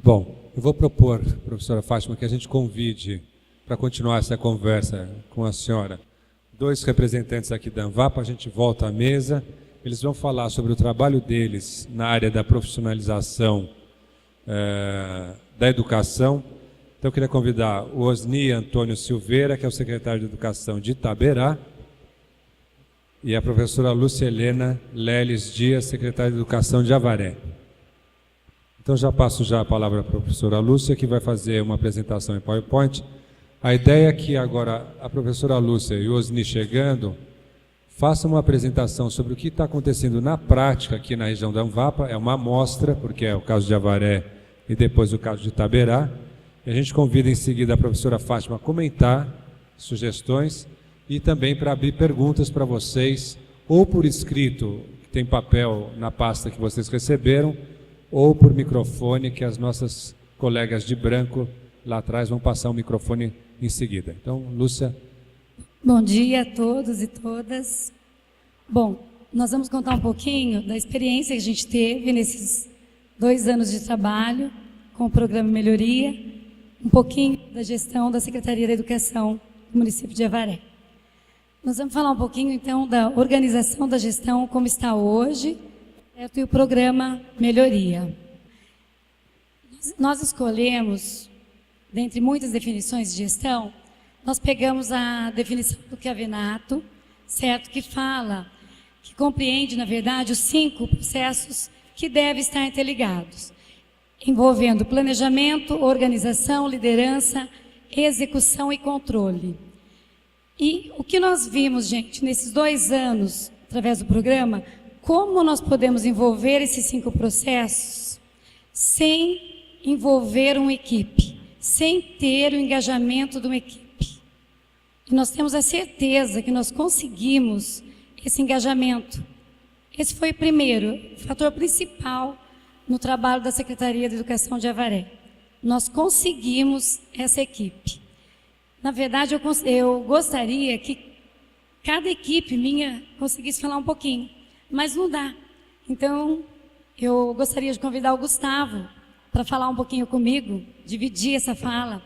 Bom, eu vou propor, professora Fátima, que a gente convide, para continuar essa conversa com a senhora, 2 representantes aqui da ANVAPA. A gente volta à mesa, eles vão falar sobre o trabalho deles na área da profissionalização da educação. Então eu queria convidar o Osni Antônio Silveira, que é o secretário de Educação de Itaberá, e a professora Lúcia Helena Leles Dias, secretária de Educação de Avaré. Então já passo a palavra para a professora Lúcia, que vai fazer uma apresentação em PowerPoint. A ideia é que agora a professora Lúcia e o Osni chegando, façam uma apresentação sobre o que está acontecendo na prática aqui na região da ANVAPA. É uma amostra, porque é o caso de Avaré e depois o caso de Itaberá. E a gente convida em seguida a professora Fátima a comentar sugestões e também para abrir perguntas para vocês, ou por escrito, que tem papel na pasta que vocês receberam, ou por microfone, que as nossas colegas de branco lá atrás vão passar o microfone em seguida. Então, Lúcia. Bom dia a todos e todas. Bom, nós vamos contar um pouquinho da experiência que a gente teve nesses 2 anos de trabalho com o programa Melhoria, um pouquinho da gestão da Secretaria da Educação do município de Avaré. Nós vamos falar um pouquinho, então, da organização da gestão, como está hoje, e o programa Melhoria. Nós escolhemos, dentre muitas definições de gestão, nós pegamos a definição do Chiavenato, certo? Que fala, que compreende, na verdade, os 5 processos que devem estar interligados, envolvendo planejamento, organização, liderança, execução e controle. E o que nós vimos, gente, nesses 2 anos, através do programa, como nós podemos envolver esses 5 processos sem envolver uma equipe, sem ter o engajamento de uma equipe. E nós temos a certeza que nós conseguimos esse engajamento. Esse foi o primeiro, fator principal no trabalho da Secretaria de Educação de Avaré. Nós conseguimos essa equipe. Na verdade, eu gostaria que cada equipe minha conseguisse falar um pouquinho, mas não dá. Então, eu gostaria de convidar o Gustavo para falar um pouquinho comigo, dividir essa fala,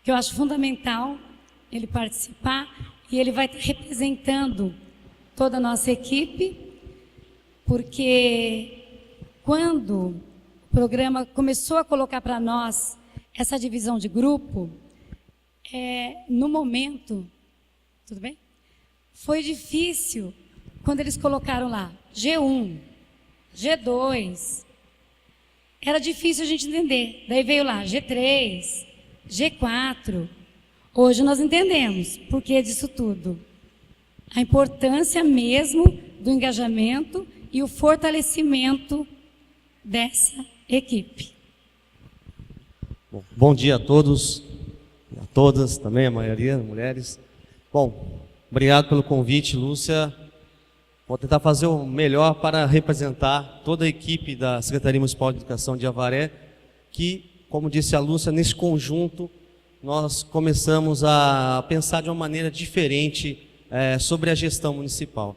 que eu acho fundamental ele participar, e ele vai estar representando toda a nossa equipe, porque quando o programa começou a colocar para nós essa divisão de grupo, no momento, tudo bem? Foi difícil quando eles colocaram lá G1, G2, era difícil a gente entender. Daí veio lá G3, G4. Hoje nós entendemos por que disso tudo. A importância mesmo do engajamento e o fortalecimento dessa equipe. Bom dia a todos, a todas também, a maioria, mulheres. Bom, obrigado pelo convite, Lúcia. Vou tentar fazer o melhor para representar toda a equipe da Secretaria Municipal de Educação de Avaré, que, como disse a Lúcia, nesse conjunto nós começamos a pensar de uma maneira diferente sobre a gestão municipal.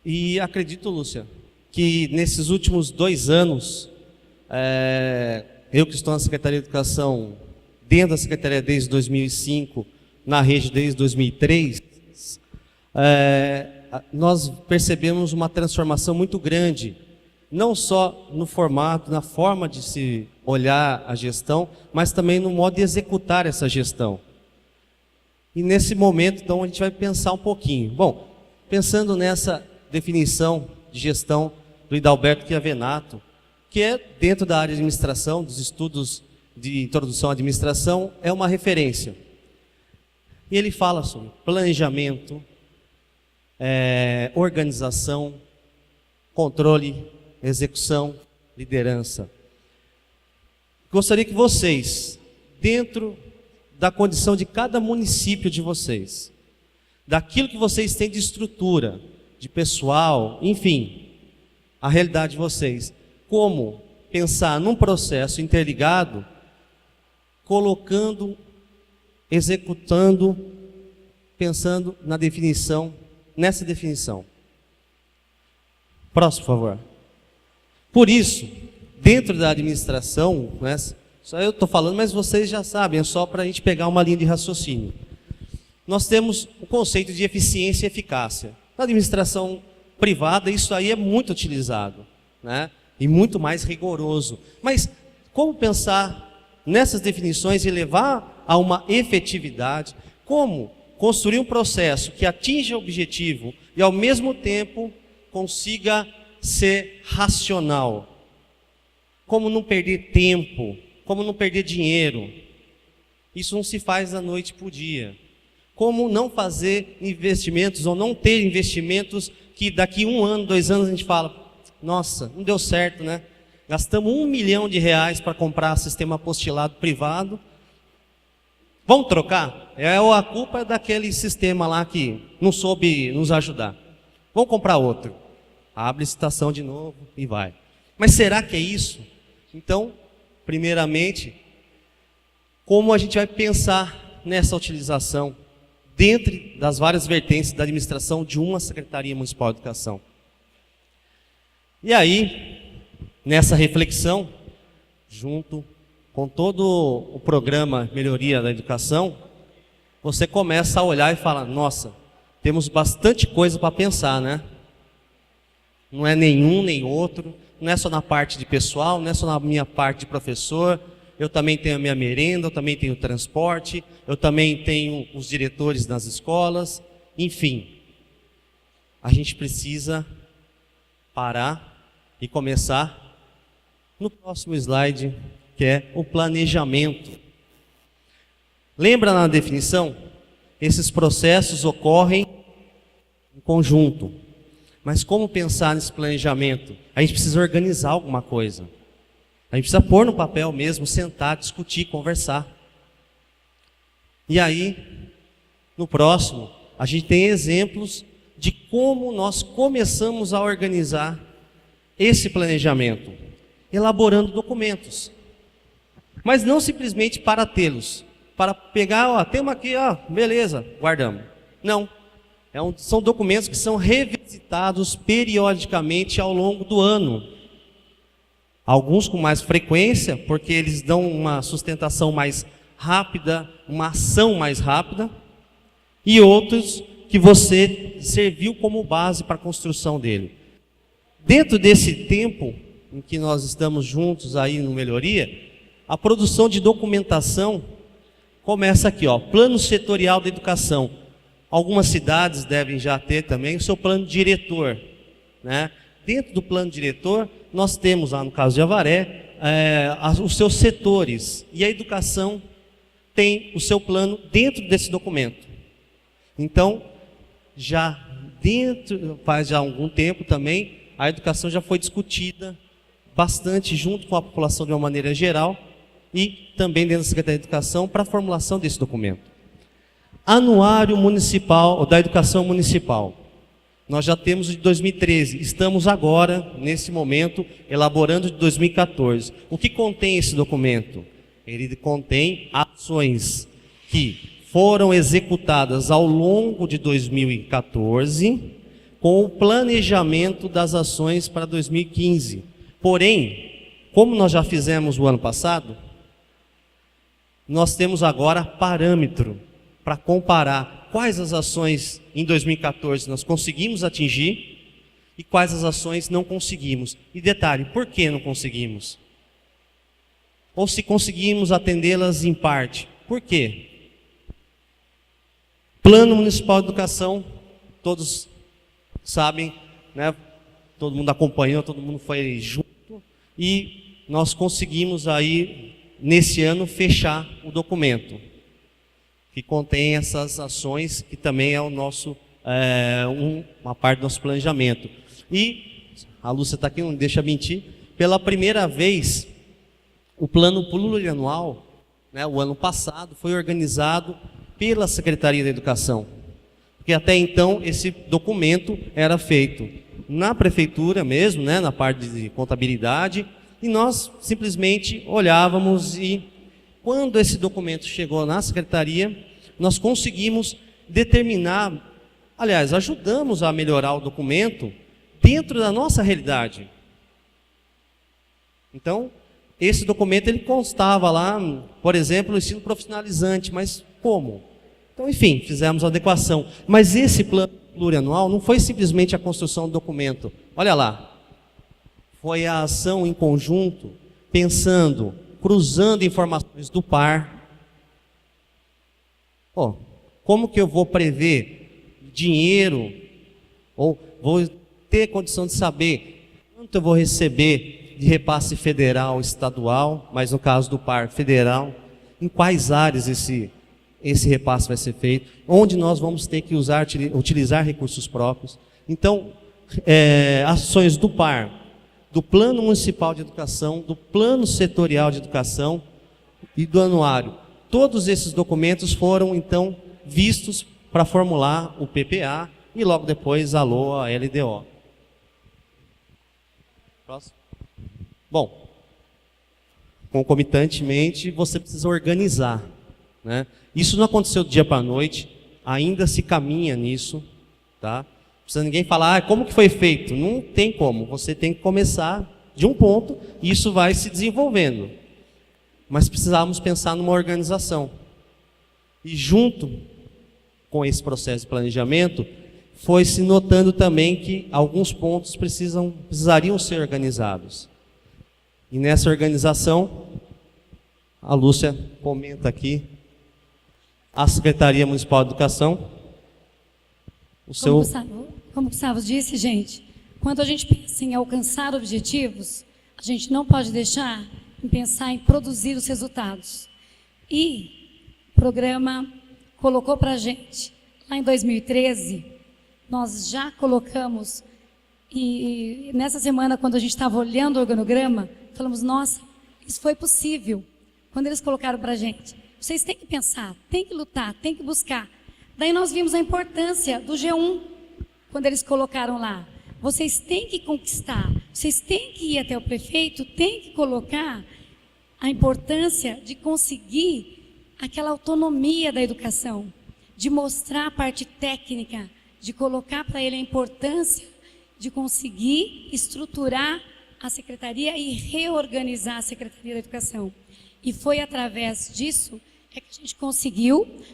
E acredito, Lúcia, que nesses últimos 2 anos, eu que estou na Secretaria de Educação, dentro da Secretaria desde 2005, na rede desde 2003, nós percebemos uma transformação muito grande, não só no formato, na forma de se olhar a gestão, mas também no modo de executar essa gestão. E nesse momento, então, a gente vai pensar um pouquinho. Bom, pensando nessa definição de gestão do Hidalberto Chiavenato, que é dentro da área de administração, dos estudos de introdução à administração, é uma referência. E ele fala sobre planejamento, organização, controle, execução, liderança. Gostaria que vocês, dentro da condição de cada município de vocês, daquilo que vocês têm de estrutura, de pessoal, enfim, a realidade de vocês, como pensar num processo interligado, colocando, executando, pensando na definição, nessa definição. Próximo, por favor. Por isso, dentro da administração, né, só eu estou falando, mas vocês já sabem, é só para a gente pegar uma linha de raciocínio. Nós temos o conceito de eficiência e eficácia. Na administração privada, isso aí é muito utilizado, né, e muito mais rigoroso. Mas como pensar nessas definições e levar a uma efetividade? Como construir um processo que atinja o objetivo e, ao mesmo tempo, consiga ser racional? Como não perder tempo? Como não perder dinheiro? Isso não se faz da noite para o dia. Como não fazer investimentos ou não ter investimentos que daqui 1 ano, 2 anos a gente fala, nossa, não deu certo, né? Gastamos R$1 milhão para comprar sistema apostilado privado. Vamos trocar? A culpa é daquele sistema lá que não soube nos ajudar. Vamos comprar outro. Abre licitação de novo e vai. Mas será que é isso? Então, primeiramente, como a gente vai pensar nessa utilização dentro das várias vertentes da administração de uma Secretaria Municipal de Educação? E aí, nessa reflexão, junto com todo o programa Melhoria da Educação, você começa a olhar e falar, nossa, temos bastante coisa para pensar, né? Não é nenhum nem outro, não é só na parte de pessoal, não é só na minha parte de professor, eu também tenho a minha merenda, eu também tenho o transporte, eu também tenho os diretores nas escolas, enfim. A gente precisa parar e começar no próximo slide, que é o planejamento. Lembra na definição? Esses processos ocorrem em conjunto. Mas como pensar nesse planejamento? A gente precisa organizar alguma coisa. A gente precisa pôr no papel mesmo, sentar, discutir, conversar. E aí, no próximo, a gente tem exemplos de como nós começamos a organizar esse planejamento, elaborando documentos. Mas não simplesmente para tê-los, para pegar, temos aqui, beleza, guardamos. Não. São documentos que são revisitados periodicamente ao longo do ano. Alguns com mais frequência, porque eles dão uma sustentação mais rápida, uma ação mais rápida. E outros que você serviu como base para a construção dele. Dentro desse tempo em que nós estamos juntos aí no Melhoria, a produção de documentação começa aqui, Plano Setorial da Educação. Algumas cidades devem já ter também o seu plano diretor, né? Dentro do plano diretor, nós temos lá no caso de Avaré, os seus setores, e a educação tem o seu plano dentro desse documento. Então, faz já algum tempo também, a educação já foi discutida bastante junto com a população de uma maneira geral, e também dentro da Secretaria de Educação para a formulação desse documento. Anuário Municipal, da Educação Municipal. Nós já temos de 2013, estamos agora, nesse momento, elaborando de 2014. O que contém esse documento? Ele contém ações que foram executadas ao longo de 2014, com o planejamento das ações para 2015. Porém, como nós já fizemos o ano passado, nós temos agora parâmetro para comparar quais as ações em 2014 nós conseguimos atingir e quais as ações não conseguimos. E detalhe, por que não conseguimos? Ou se conseguimos atendê-las em parte, por quê? Plano Municipal de Educação, todos sabem, né? Todo mundo acompanhou, todo mundo foi junto e nós conseguimos aí, nesse ano, fechar o documento que contém essas ações, que também é o nosso, uma parte do nosso planejamento. E, a Lúcia está aqui, não deixa mentir, pela primeira vez, o plano plurianual, né, o ano passado, foi organizado pela Secretaria da Educação. Porque até então, esse documento era feito na prefeitura mesmo, né, na parte de contabilidade, e nós simplesmente olhávamos e, quando esse documento chegou na secretaria, nós conseguimos determinar, aliás, ajudamos a melhorar o documento dentro da nossa realidade. Então, esse documento ele constava lá, por exemplo, o ensino profissionalizante, mas como? Então, enfim, fizemos a adequação. Mas esse plano plurianual não foi simplesmente a construção do documento. Olha lá, foi a ação em conjunto, pensando, cruzando informações do par. Como que eu vou prever dinheiro, ou vou ter condição de saber quanto eu vou receber de repasse federal, estadual, mas no caso do par federal, em quais áreas esse repasse vai ser feito, onde nós vamos ter que utilizar recursos próprios. Então, ações do par, do Plano Municipal de Educação, do Plano Setorial de Educação e do Anuário. Todos esses documentos foram, então, vistos para formular o PPA e logo depois a LOA, a LDO. Próximo. Bom, concomitantemente, você precisa organizar, né? Isso não aconteceu do dia para a noite, ainda se caminha nisso, tá? Não precisa ninguém falar, como que foi feito? Não tem como, você tem que começar de um ponto e isso vai se desenvolvendo. Mas precisávamos pensar numa organização. E junto com esse processo de planejamento, foi se notando também que alguns pontos precisariam ser organizados. E nessa organização, a Lúcia comenta aqui, a Secretaria Municipal de Educação, como o Gustavo disse, gente, quando a gente pensa em alcançar objetivos, a gente não pode deixar de pensar em produzir os resultados. E o programa colocou para a gente, lá em 2013, nós já colocamos, e nessa semana, quando a gente estava olhando o organograma, falamos, nossa, isso foi possível. Quando eles colocaram para a gente, vocês têm que pensar, têm que lutar, têm que buscar. Daí nós vimos a importância do G1, quando eles colocaram lá. Vocês têm que conquistar, vocês têm que ir até o prefeito, têm que colocar a importância de conseguir aquela autonomia da educação, de mostrar a parte técnica, de colocar para ele a importância de conseguir estruturar a secretaria e reorganizar a Secretaria da Educação. E foi através disso que a gente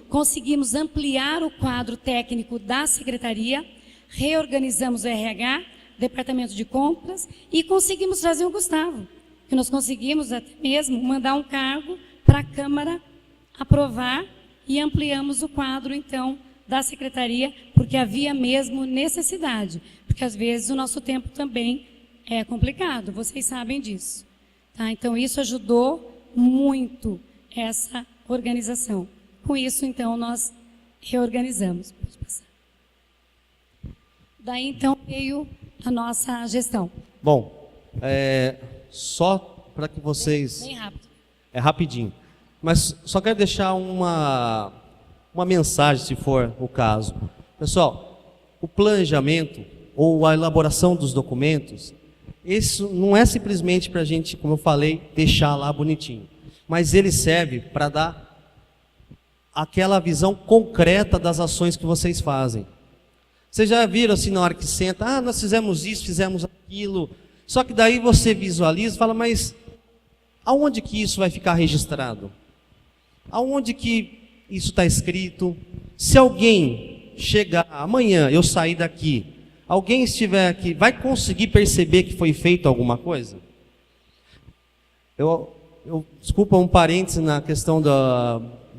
conseguimos ampliar o quadro técnico da secretaria, reorganizamos o RH, Departamento de Compras, e conseguimos trazer o Gustavo, que nós conseguimos até mesmo mandar um cargo para a Câmara aprovar e ampliamos o quadro, então, da secretaria, porque havia mesmo necessidade, porque às vezes o nosso tempo também é complicado, vocês sabem disso. Tá? Então, isso ajudou muito essa organização. Com isso, então, nós reorganizamos. Pode passar. Daí, então, veio a nossa gestão. Bom, só para que vocês... Bem rápido. É rapidinho. Mas só quero deixar uma mensagem, se for o caso. Pessoal, o planejamento ou a elaboração dos documentos, isso não é simplesmente para a gente, como eu falei, deixar lá bonitinho. Mas ele serve para dar aquela visão concreta das ações que vocês fazem. Vocês já viram assim na hora que senta, nós fizemos isso, fizemos aquilo. Só que daí você visualiza e fala, mas aonde que isso vai ficar registrado? Aonde que isso está escrito? Se alguém chegar amanhã, eu sair daqui, alguém estiver aqui, vai conseguir perceber que foi feito alguma coisa? Desculpa um parêntese na questão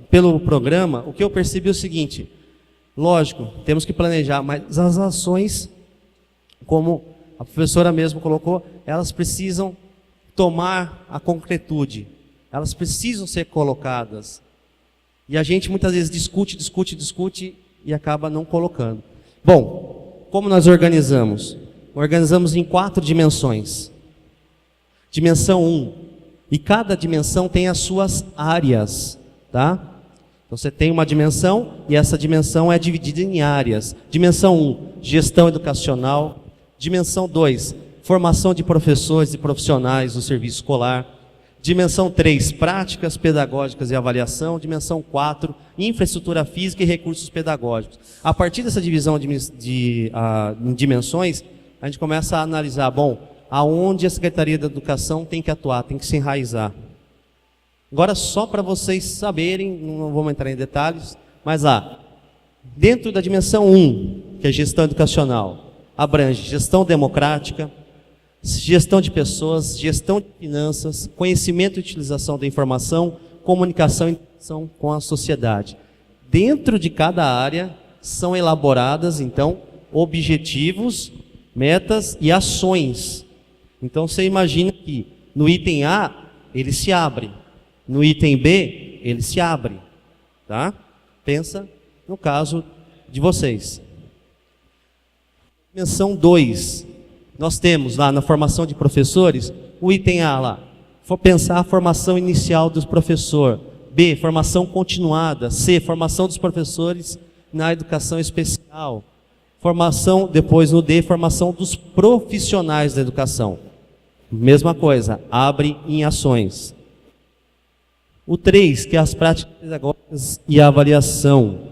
pelo programa, o que eu percebi é o seguinte, lógico, temos que planejar, mas as ações, como a professora mesmo colocou, elas precisam tomar a concretude, elas precisam ser colocadas. E a gente muitas vezes discute e acaba não colocando. Bom, como nós organizamos? Organizamos em 4 dimensões. Dimensão 1. E cada dimensão tem as suas áreas, tá? Então você tem uma dimensão e essa dimensão é dividida em áreas. Dimensão 1, gestão educacional. Dimensão 2, formação de professores e profissionais do serviço escolar. Dimensão 3, práticas pedagógicas e avaliação. Dimensão 4, infraestrutura física e recursos pedagógicos. A partir dessa divisão em dimensões, a gente começa a analisar, bom, aonde a Secretaria da Educação tem que atuar, tem que se enraizar. Agora, só para vocês saberem, não vamos entrar em detalhes, mas dentro da dimensão 1, que é gestão educacional, abrange gestão democrática, gestão de pessoas, gestão de finanças, conhecimento e utilização da informação, comunicação e interação com a sociedade. Dentro de cada área são elaboradas, então, objetivos, metas e ações. Então, você imagina que no item A, ele se abre. No item B, ele se abre. Tá? Pensa no caso de vocês. Dimensão 2. Nós temos lá na formação de professores, o item A lá. For pensar a formação inicial dos professores. B, formação continuada. C, formação dos professores na educação especial. Formação, depois no D, formação dos profissionais da educação. Mesma coisa, abre em ações. O 3, que é as práticas pedagógicas e a avaliação.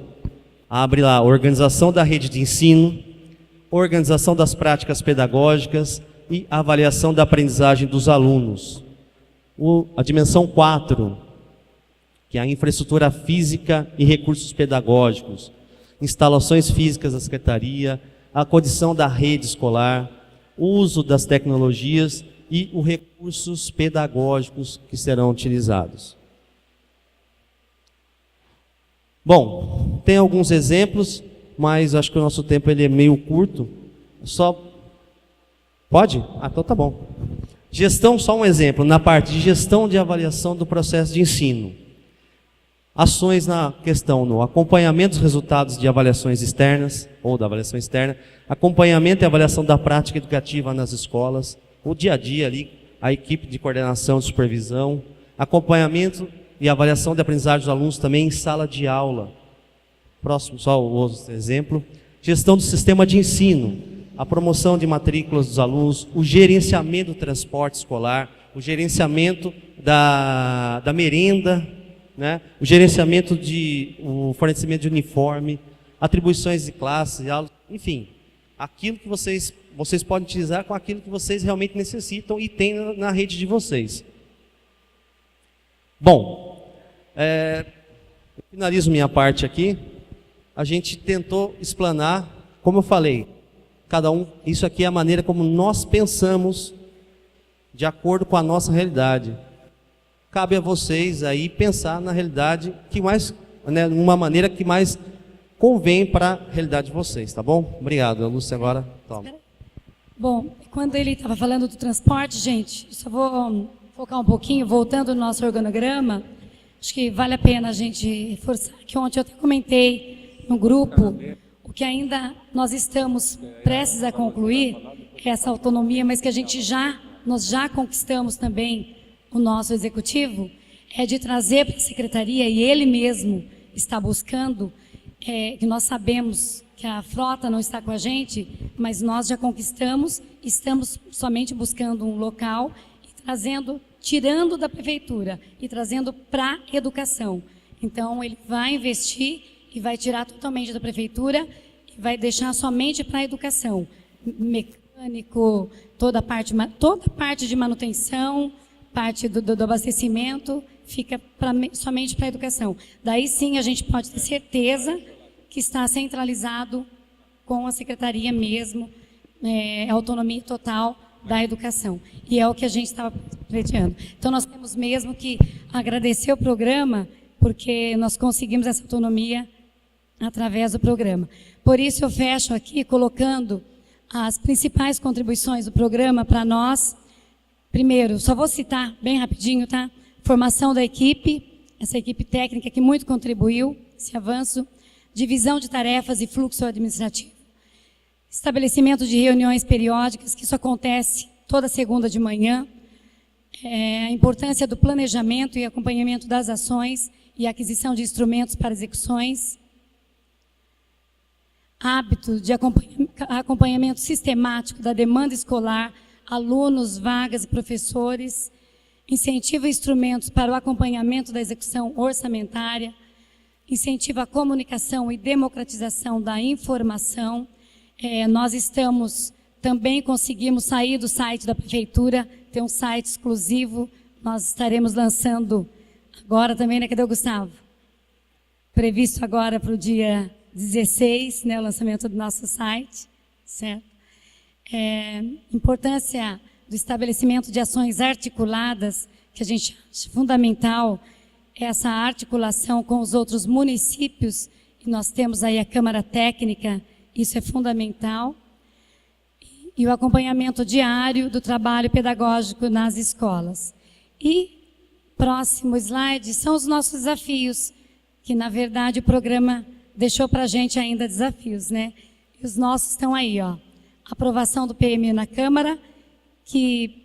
Abre lá, organização da rede de ensino, organização das práticas pedagógicas e avaliação da aprendizagem dos alunos. A dimensão 4, que é a infraestrutura física e recursos pedagógicos. Instalações físicas da secretaria, a condição da rede escolar, o uso das tecnologias e os recursos pedagógicos que serão utilizados. Bom, tem alguns exemplos, mas acho que o nosso tempo ele é meio curto. Pode? Então tá bom. Gestão, só um exemplo, na parte de gestão de avaliação do processo de ensino. Ações na questão no acompanhamento dos resultados de avaliações externas, ou da avaliação externa, acompanhamento e avaliação da prática educativa nas escolas, o dia a dia ali, a equipe de coordenação e supervisão, acompanhamento e avaliação de aprendizagem dos alunos também em sala de aula. Próximo, só o outro exemplo. Gestão do sistema de ensino, a promoção de matrículas dos alunos, o gerenciamento do transporte escolar, o gerenciamento da merenda, né? O gerenciamento o fornecimento de uniforme, atribuições de classe, aulas, enfim, aquilo que vocês podem utilizar com aquilo que vocês realmente necessitam e tem na rede de vocês. Bom, eu finalizo minha parte aqui. A gente tentou explanar, como eu falei, cada um, isso aqui é a maneira como nós pensamos de acordo com a nossa realidade. Cabe a vocês aí pensar na realidade que mais, né, uma maneira que mais convém para a realidade de vocês, tá bom? Obrigado. A Lúcia agora toma. Bom, quando ele estava falando do transporte, gente, só vou focar um pouquinho, voltando no nosso organograma, acho que vale a pena a gente reforçar, que ontem eu até comentei no grupo, o que ainda nós estamos prestes a concluir, é essa autonomia, mas que nós já conquistamos também o nosso executivo, é de trazer para a secretaria, e ele mesmo está buscando, que nós sabemos que a frota não está com a gente, mas nós já conquistamos, estamos somente buscando um local, e tirando da prefeitura e trazendo para a educação. Então, ele vai investir e vai tirar totalmente da prefeitura e vai deixar somente para a educação. Mecânico, toda a parte de manutenção, parte do abastecimento, fica somente para a educação. Daí sim a gente pode ter certeza que está centralizado com a secretaria mesmo, autonomia total da educação. E é o que a gente estava pleiteando. Então nós temos mesmo que agradecer o programa, porque nós conseguimos essa autonomia através do programa. Por isso eu fecho aqui colocando as principais contribuições do programa para nós. Primeiro, só vou citar bem rapidinho, tá? Formação da equipe, essa equipe técnica que muito contribuiu, esse avanço. Divisão de tarefas e fluxo administrativo. Estabelecimento de reuniões periódicas, que isso acontece toda segunda de manhã. A importância do planejamento e acompanhamento das ações e aquisição de instrumentos para execuções. Hábito de acompanhamento sistemático da demanda escolar, alunos, vagas e professores. Incentiva instrumentos para o acompanhamento da execução orçamentária. Incentiva a comunicação e democratização da informação. Nós estamos também conseguimos sair do site da prefeitura, ter um site exclusivo. Nós estaremos lançando agora também, né? Cadê o Gustavo? Previsto agora para o dia 16, né, o lançamento do nosso site, certo? Importância do estabelecimento de ações articuladas, que a gente acha fundamental, essa articulação com os outros municípios, e nós temos aí a Câmara Técnica, isso é fundamental, e o acompanhamento diário do trabalho pedagógico nas escolas. E, próximo slide, são os nossos desafios, que na verdade o programa deixou para a gente ainda desafios, né? E os nossos estão aí, ó. Aprovação do PMU na Câmara, que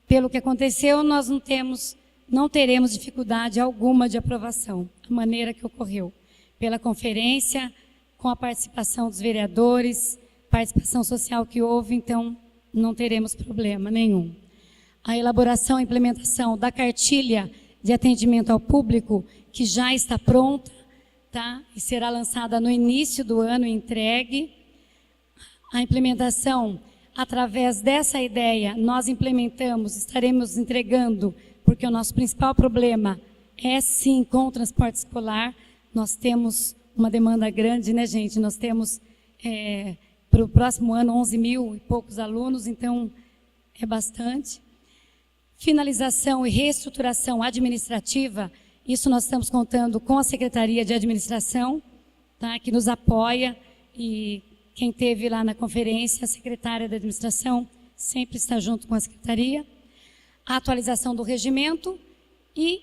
pelo que aconteceu nós não teremos dificuldade alguma de aprovação, a maneira que ocorreu. Pela conferência, com a participação dos vereadores, participação social que houve, então não teremos problema nenhum. A elaboração e implementação da cartilha de atendimento ao público, que já está pronta, tá? E será lançada no início do ano e entregue. A implementação, através dessa ideia, nós estaremos entregando, porque o nosso principal problema é sim com o transporte escolar. Nós temos uma demanda grande, né, gente? Nós temos para o próximo ano 11 mil e poucos alunos, então é bastante. Finalização e reestruturação administrativa, isso nós estamos contando com a Secretaria de Administração, tá, que nos apoia, e quem esteve lá na conferência, a secretária da Administração, sempre está junto com a Secretaria. A atualização do regimento e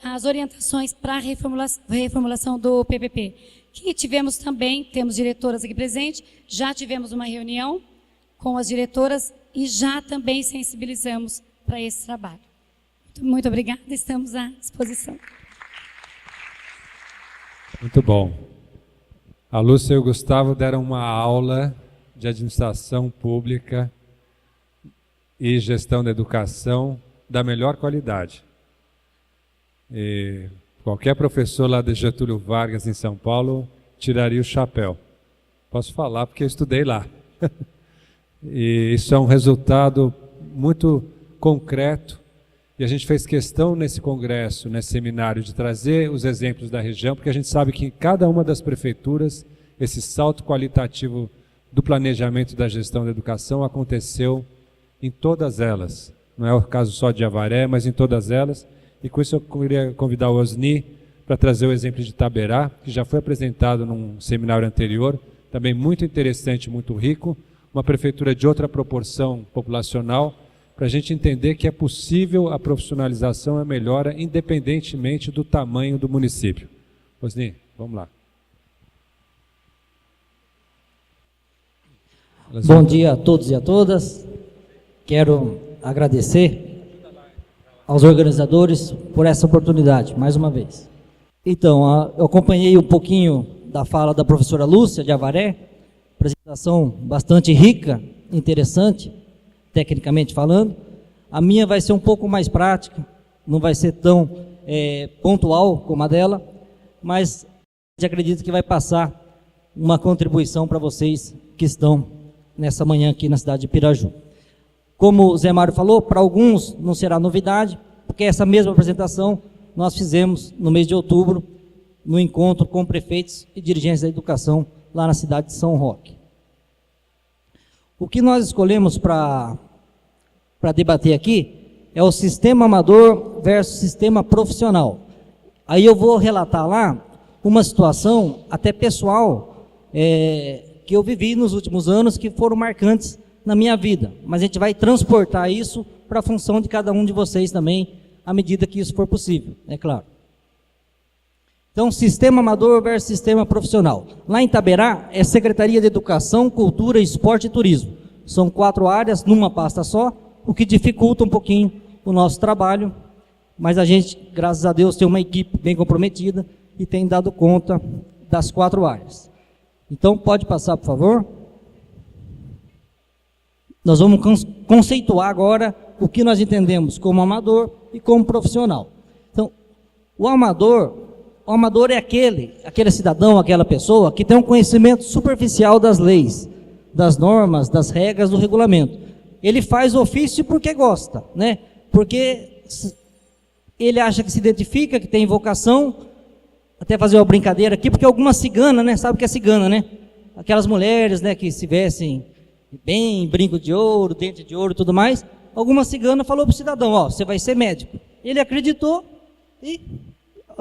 as orientações para a reformulação do PPP, que tivemos também, temos diretoras aqui presentes, já tivemos uma reunião com as diretoras e já também sensibilizamos para esse trabalho. Muito obrigada, estamos à disposição. Muito bom. A Lúcia e o Gustavo deram uma aula de administração pública e gestão da educação da melhor qualidade. E qualquer professor lá de Getúlio Vargas, em São Paulo, tiraria o chapéu. Posso falar porque eu estudei lá. E isso é um resultado muito concreto. E a gente fez questão nesse congresso, nesse seminário, de trazer os exemplos da região, porque a gente sabe que em cada uma das prefeituras, esse salto qualitativo do planejamento da gestão da educação aconteceu em todas elas. Não é o caso só de Avaré, mas em todas elas. E com isso eu queria convidar o Osni para trazer o exemplo de Itaberá, que já foi apresentado num seminário anterior, também muito interessante, muito rico, uma prefeitura de outra proporção populacional, para a gente entender que é possível a profissionalização e a melhora independentemente do tamanho do município. Osni, vamos lá. Bom dia a todos e a todas. Quero agradecer aos organizadores por essa oportunidade, mais uma vez. Então, eu acompanhei um pouquinho da fala da professora Lúcia de Avaré, apresentação bastante rica, interessante, tecnicamente falando. A minha vai ser um pouco mais prática, não vai ser tão pontual como a dela, mas a gente acredita que vai passar uma contribuição para vocês que estão nessa manhã aqui na cidade de Piraju. Como o Zé Mário falou, para alguns não será novidade, porque essa mesma apresentação nós fizemos no mês de outubro, no encontro com prefeitos e dirigentes da educação lá na cidade de São Roque. O que nós escolhemos para debater aqui é o sistema amador versus sistema profissional. Aí eu vou relatar lá uma situação até pessoal que eu vivi nos últimos anos, que foram marcantes na minha vida, mas a gente vai transportar isso para a função de cada um de vocês também, à medida que isso for possível, é claro. Então, sistema amador versus sistema profissional. Lá em Itaberá, é Secretaria de Educação, Cultura, Esporte e Turismo. São 4 áreas, numa pasta só, o que dificulta um pouquinho o nosso trabalho, mas a gente, graças a Deus, tem uma equipe bem comprometida e tem dado conta das 4 áreas. Então, pode passar, por favor. Nós vamos conceituar agora o que nós entendemos como amador e como profissional. Então, o amador é aquele cidadão, aquela pessoa que tem um conhecimento superficial das leis, das normas, das regras do regulamento. Ele faz ofício porque gosta, né? Porque ele acha que se identifica, que tem vocação, até fazer uma brincadeira aqui, porque algumas ciganas, né? Sabe o que é cigana, né? Aquelas mulheres, né, que se vestem bem, brinco de ouro, dente de ouro e tudo mais. Alguma cigana falou para o cidadão, ó, você vai ser médico. Ele acreditou e,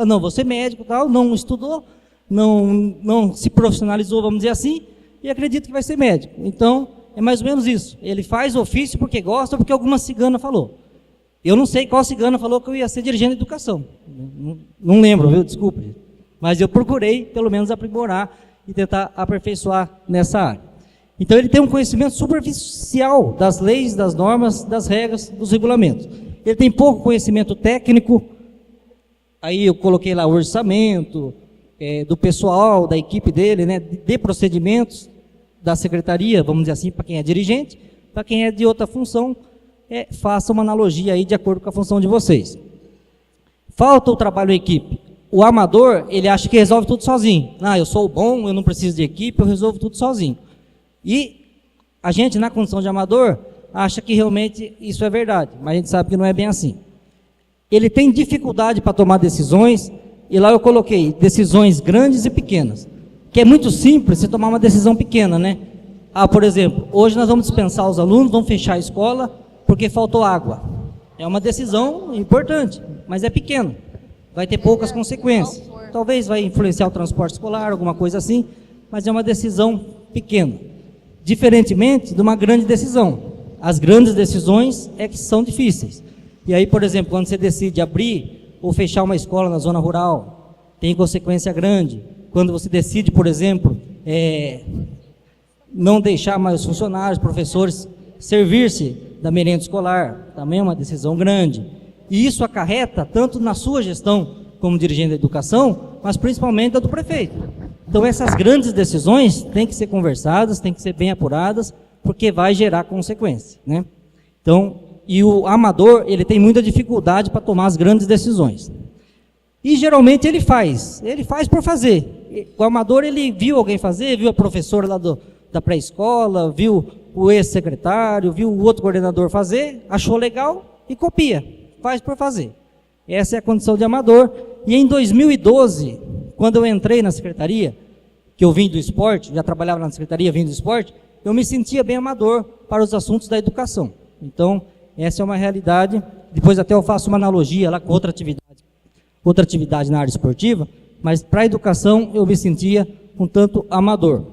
não, vou ser médico, tal, não estudou, não se profissionalizou, vamos dizer assim, e acredita que vai ser médico. Então, é mais ou menos isso. Ele faz ofício porque gosta, porque alguma cigana falou. Eu não sei qual cigana falou que eu ia ser dirigente de educação. Não lembro, viu? Desculpe. Mas eu procurei, pelo menos, aprimorar e tentar aperfeiçoar nessa área. Então, ele tem um conhecimento superficial das leis, das normas, das regras, dos regulamentos. Ele tem pouco conhecimento técnico. Aí eu coloquei lá o orçamento, do pessoal, da equipe dele, né, de procedimentos da secretaria, vamos dizer assim, para quem é dirigente, para quem é de outra função, faça uma analogia aí de acordo com a função de vocês. Falta o trabalho em equipe. O amador, ele acha que resolve tudo sozinho. Eu sou bom, eu não preciso de equipe, eu resolvo tudo sozinho. E a gente, na condição de amador, acha que realmente isso é verdade, mas a gente sabe que não é bem assim. Ele tem dificuldade para tomar decisões, e lá eu coloquei decisões grandes e pequenas, que é muito simples você tomar uma decisão pequena, né? Por exemplo, hoje nós vamos dispensar os alunos, vamos fechar a escola porque faltou água. É uma decisão importante, mas é pequena, vai ter poucas consequências. Talvez vai influenciar o transporte escolar, alguma coisa assim, mas é uma decisão pequena. Diferentemente de uma grande decisão. As grandes decisões é que são difíceis. E aí, por exemplo, quando você decide abrir ou fechar uma escola na zona rural, tem consequência grande. Quando você decide, por exemplo, não deixar mais os funcionários, professores, servir-se da merenda escolar, também é uma decisão grande. E isso acarreta tanto na sua gestão como dirigente da educação, mas principalmente da do prefeito. Então, essas grandes decisões têm que ser conversadas, têm que ser bem apuradas, porque vai gerar consequência, né? Então, e o amador, ele tem muita dificuldade para tomar as grandes decisões. E geralmente ele faz por fazer. O amador, ele viu alguém fazer, viu a professora lá da pré-escola, viu o ex-secretário, viu o outro coordenador fazer, achou legal e copia, faz por fazer. Essa é a condição de amador. E em 2012, quando eu entrei na secretaria, que eu vim do esporte, já trabalhava na secretaria, vim do esporte, eu me sentia bem amador para os assuntos da educação. Então, essa é uma realidade. Depois até eu faço uma analogia lá com outra atividade na área esportiva, mas para a educação eu me sentia um tanto amador.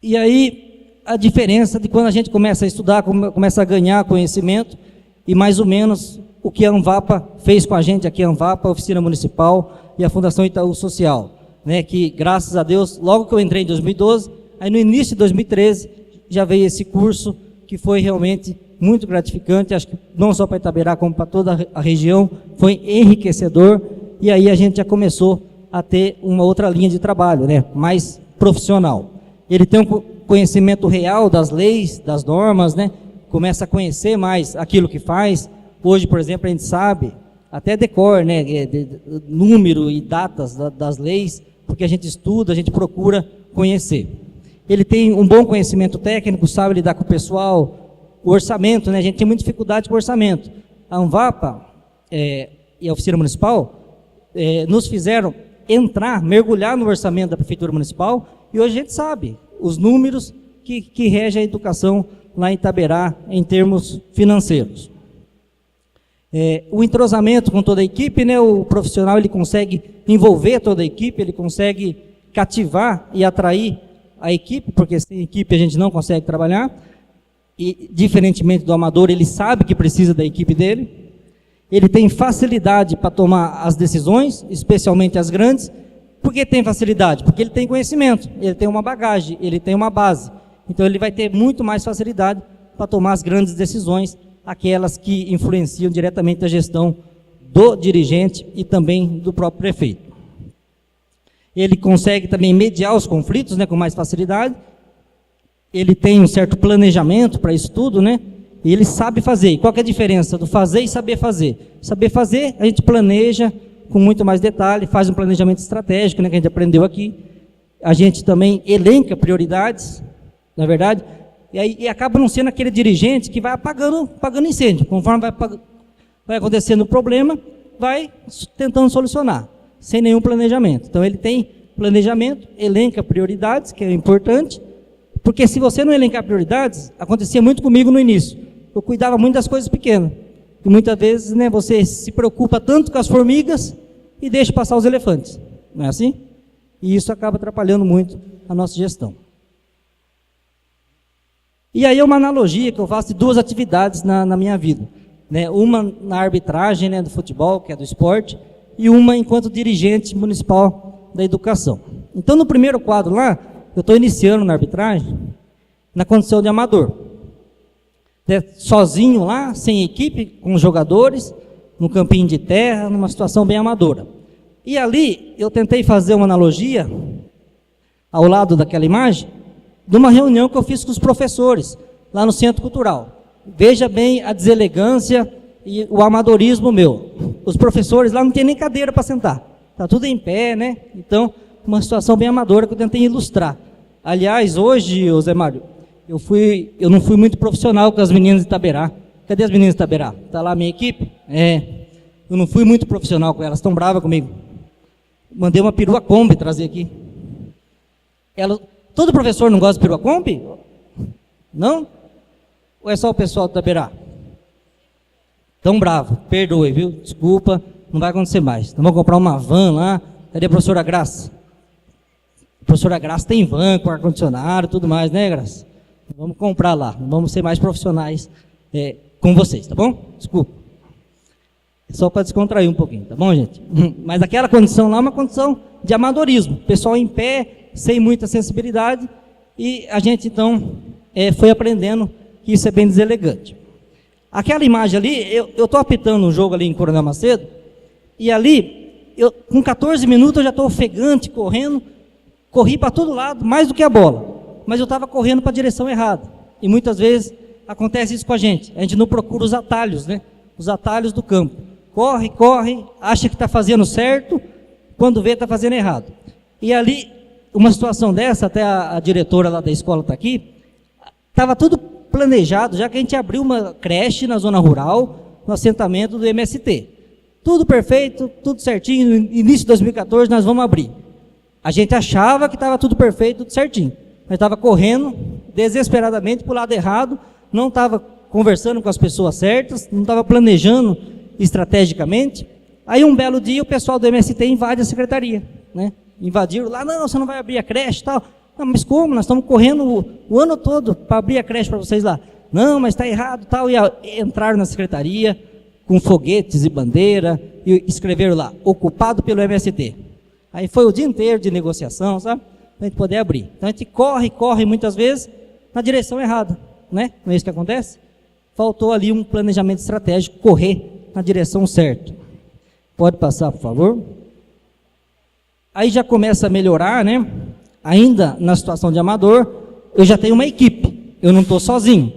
E aí, a diferença de quando a gente começa a estudar, começa a ganhar conhecimento, e mais ou menos o que a Anvapa fez com a gente aqui, a Anvapa, a Oficina Municipal e a Fundação Itaú Social, né, que graças a Deus, logo que eu entrei em 2012, aí no início de 2013, já veio esse curso, que foi realmente muito gratificante, acho que não só para Itaberá, como para toda a região, foi enriquecedor, e aí a gente já começou a ter uma outra linha de trabalho, né, mais profissional. Ele tem um conhecimento real das leis, das normas, né, começa a conhecer mais aquilo que faz. Hoje, por exemplo, a gente sabe, até decor, né, número e datas das leis, porque a gente estuda, a gente procura conhecer. Ele tem um bom conhecimento técnico, sabe lidar com o pessoal, o orçamento, né, a gente tem muita dificuldade com o orçamento. A Anvapa e a Oficina Municipal nos fizeram entrar, mergulhar no orçamento da Prefeitura Municipal, e hoje a gente sabe os números que regem a educação lá em Itaberá, em termos financeiros. O entrosamento com toda a equipe, né, o profissional ele consegue envolver toda a equipe, ele consegue cativar e atrair a equipe, porque sem equipe a gente não consegue trabalhar, e diferentemente do amador, ele sabe que precisa da equipe dele, ele tem facilidade para tomar as decisões, especialmente as grandes. Por que tem facilidade? Porque ele tem conhecimento, ele tem uma bagagem, ele tem uma base, então ele vai ter muito mais facilidade para tomar as grandes decisões, aquelas que influenciam diretamente a gestão do dirigente e também do próprio prefeito. Ele consegue também mediar os conflitos, né, com mais facilidade. Ele tem um certo planejamento para isso tudo, né? E ele sabe fazer. E qual que é a diferença do fazer e saber fazer? Saber fazer, a gente planeja com muito mais detalhe, faz um planejamento estratégico, né, que a gente aprendeu aqui. a gente também elenca prioridades, na verdade, e acaba não sendo aquele dirigente que vai apagando incêndio. Conforme vai acontecendo o problema, vai tentando solucionar, sem nenhum planejamento. Então ele tem planejamento, elenca prioridades, que é importante, porque se você não elencar prioridades, acontecia muito comigo no início, eu cuidava muito das coisas pequenas, e muitas vezes, né, você se preocupa tanto com as formigas e deixa passar os elefantes, não é assim? E isso acaba atrapalhando muito a nossa gestão. E aí é uma analogia que eu faço de duas atividades na minha vida, né? Uma na arbitragem, né, do futebol, que é do esporte, e uma enquanto dirigente municipal da educação. Então, no primeiro quadro lá, eu estou iniciando na arbitragem, na condição de amador, né, sozinho lá, sem equipe, com os jogadores, no campinho de terra, numa situação bem amadora. E ali, eu tentei fazer uma analogia, ao lado daquela imagem, de uma reunião que eu fiz com os professores, lá no Centro Cultural. Veja bem a deselegância e o amadorismo meu. Os professores lá não tem nem cadeira para sentar, está tudo em pé, né? Então, uma situação bem amadora que eu tentei ilustrar. Aliás, hoje, Zé Mário, eu não fui muito profissional com as meninas de Itaberá. Cadê as meninas de Itaberá? Está lá a minha equipe? Eu não fui muito profissional com elas, estão bravas comigo. Mandei uma perua Kombi trazer aqui. Todo professor não gosta de perua Kombi? Não? Ou é só o pessoal do Itaberá? Tão bravo, perdoe, viu? Desculpa, não vai acontecer mais. Então, vamos comprar uma van lá. Cadê a professora Graça? A professora Graça tem van com ar-condicionado e tudo mais, né, Graça? Vamos comprar lá, vamos ser mais profissionais com vocês, tá bom? Desculpa. É só para descontrair um pouquinho, tá bom, gente? Mas aquela condição lá é uma condição de amadorismo. Pessoal em pé, sem muita sensibilidade, e a gente, então, foi aprendendo que isso é bem deselegante. Aquela imagem ali, eu estou apitando um jogo ali em Coronel Macedo, e ali, com 14 minutos, eu já estou ofegante, correndo, corri para todo lado, mais do que a bola, mas eu estava correndo para a direção errada, e muitas vezes acontece isso com a gente não procura os atalhos, né? Os atalhos do campo. Corre, acha que está fazendo certo, quando vê está fazendo errado. E ali, uma situação dessa, até a diretora lá da escola está aqui, estava tudo planejado, já que a gente abriu uma creche na zona rural, no assentamento do MST. Tudo perfeito, tudo certinho, no início de 2014 nós vamos abrir. A gente achava que estava tudo perfeito, tudo certinho, mas estava correndo desesperadamente para o lado errado, não estava conversando com as pessoas certas, não estava planejando estrategicamente. Aí um belo dia o pessoal do MST invade a secretaria, né? Invadiram lá, não, você não vai abrir a creche e tal. Não, mas como? Nós estamos correndo o ano todo para abrir a creche para vocês lá. Não, mas está errado tal. E entraram na secretaria com foguetes e bandeira e escreveram lá, ocupado pelo MST. Aí foi o dia inteiro de negociação, sabe? Para a gente poder abrir. Então a gente corre muitas vezes na direção errada, né? Não é isso que acontece? Faltou ali um planejamento estratégico, correr na direção certa. Pode passar, por favor? Aí já começa a melhorar, né? Ainda na situação de amador, eu já tenho uma equipe, eu não estou sozinho,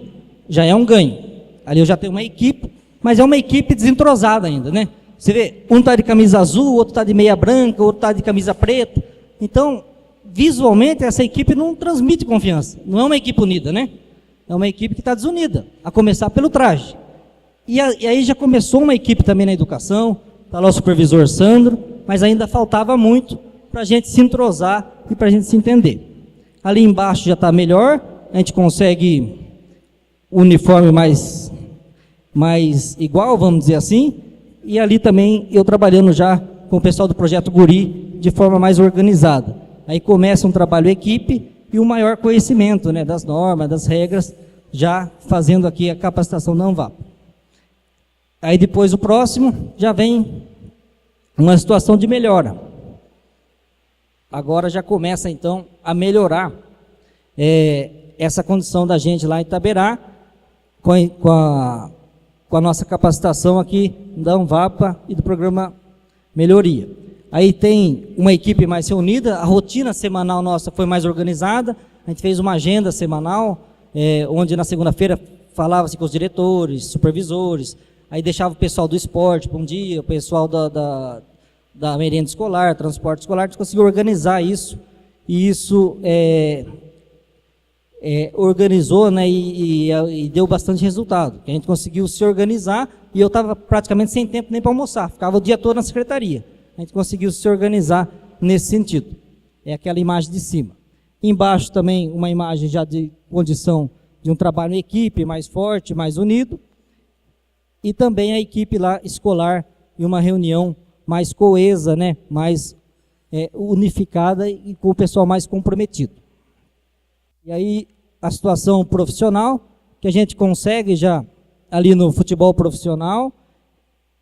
já é um ganho. Ali eu já tenho uma equipe, mas é uma equipe desentrosada ainda, né? Você vê, um está de camisa azul, outro está de meia branca, outro está de camisa preta. Então, visualmente, essa equipe não transmite confiança, não é uma equipe unida, né? É uma equipe que está desunida, a começar pelo traje. E aí já começou uma equipe também na educação, está lá o supervisor Sandro, mas ainda faltava muito para a gente se entrosar e para a gente se entender. Ali embaixo já está melhor, a gente consegue o uniforme mais igual, vamos dizer assim, e ali também eu trabalhando já com o pessoal do Projeto Guri de forma mais organizada. Aí começa um trabalho equipe e um maior conhecimento, né, das normas, das regras, já fazendo aqui a capacitação da ANVAP. Aí depois o próximo já vem uma situação de melhora. Agora já começa então a melhorar essa condição da gente lá em Itaberá, com a nossa capacitação aqui da ANVAPA e do programa Melhoria. Aí tem uma equipe mais reunida, a rotina semanal nossa foi mais organizada, a gente fez uma agenda semanal, onde na segunda-feira falava-se com os diretores, supervisores, aí deixava o pessoal do esporte para um dia, o pessoal da merenda escolar, transporte escolar, a gente conseguiu organizar isso e isso organizou, né, e deu bastante resultado. A gente conseguiu se organizar e eu estava praticamente sem tempo nem para almoçar, ficava o dia todo na secretaria. A gente conseguiu se organizar nesse sentido. É aquela imagem de cima. Embaixo também uma imagem já de condição de um trabalho em equipe mais forte, mais unido, e também a equipe lá escolar e uma reunião mais coesa, né, mais unificada e com o pessoal mais comprometido. E aí a situação profissional, que a gente consegue já ali no futebol profissional,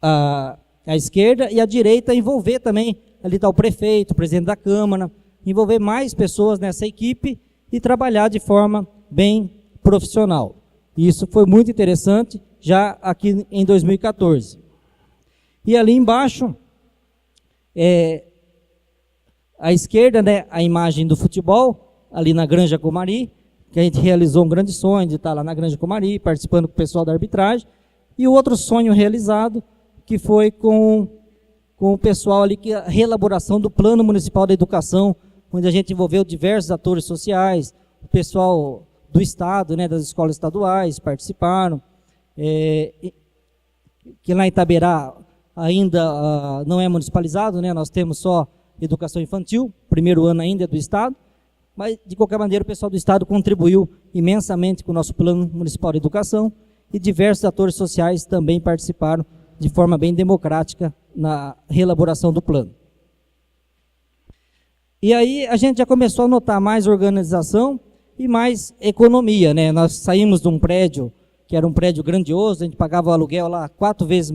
a esquerda e a direita envolver também, ali está o prefeito, o presidente da Câmara, envolver mais pessoas nessa equipe e trabalhar de forma bem profissional. E isso foi muito interessante já aqui em 2014. E ali embaixo, à esquerda, né, a imagem do futebol, ali na Granja Comari, que a gente realizou um grande sonho de estar lá na Granja Comari, participando com o pessoal da arbitragem, e o outro sonho realizado, que foi com o pessoal ali, que a reelaboração do Plano Municipal da Educação, onde a gente envolveu diversos atores sociais, o pessoal do Estado, né, das escolas estaduais participaram, que lá em Itaberá ainda não é municipalizado, né, nós temos só educação infantil, primeiro ano ainda é do Estado, mas de qualquer maneira o pessoal do Estado contribuiu imensamente com o nosso Plano Municipal de Educação e diversos atores sociais também participaram de forma bem democrática na reelaboração do plano. E aí a gente já começou a notar mais organização e mais economia, né? Nós saímos de um prédio, que era um prédio grandioso, a gente pagava o aluguel lá 4 vezes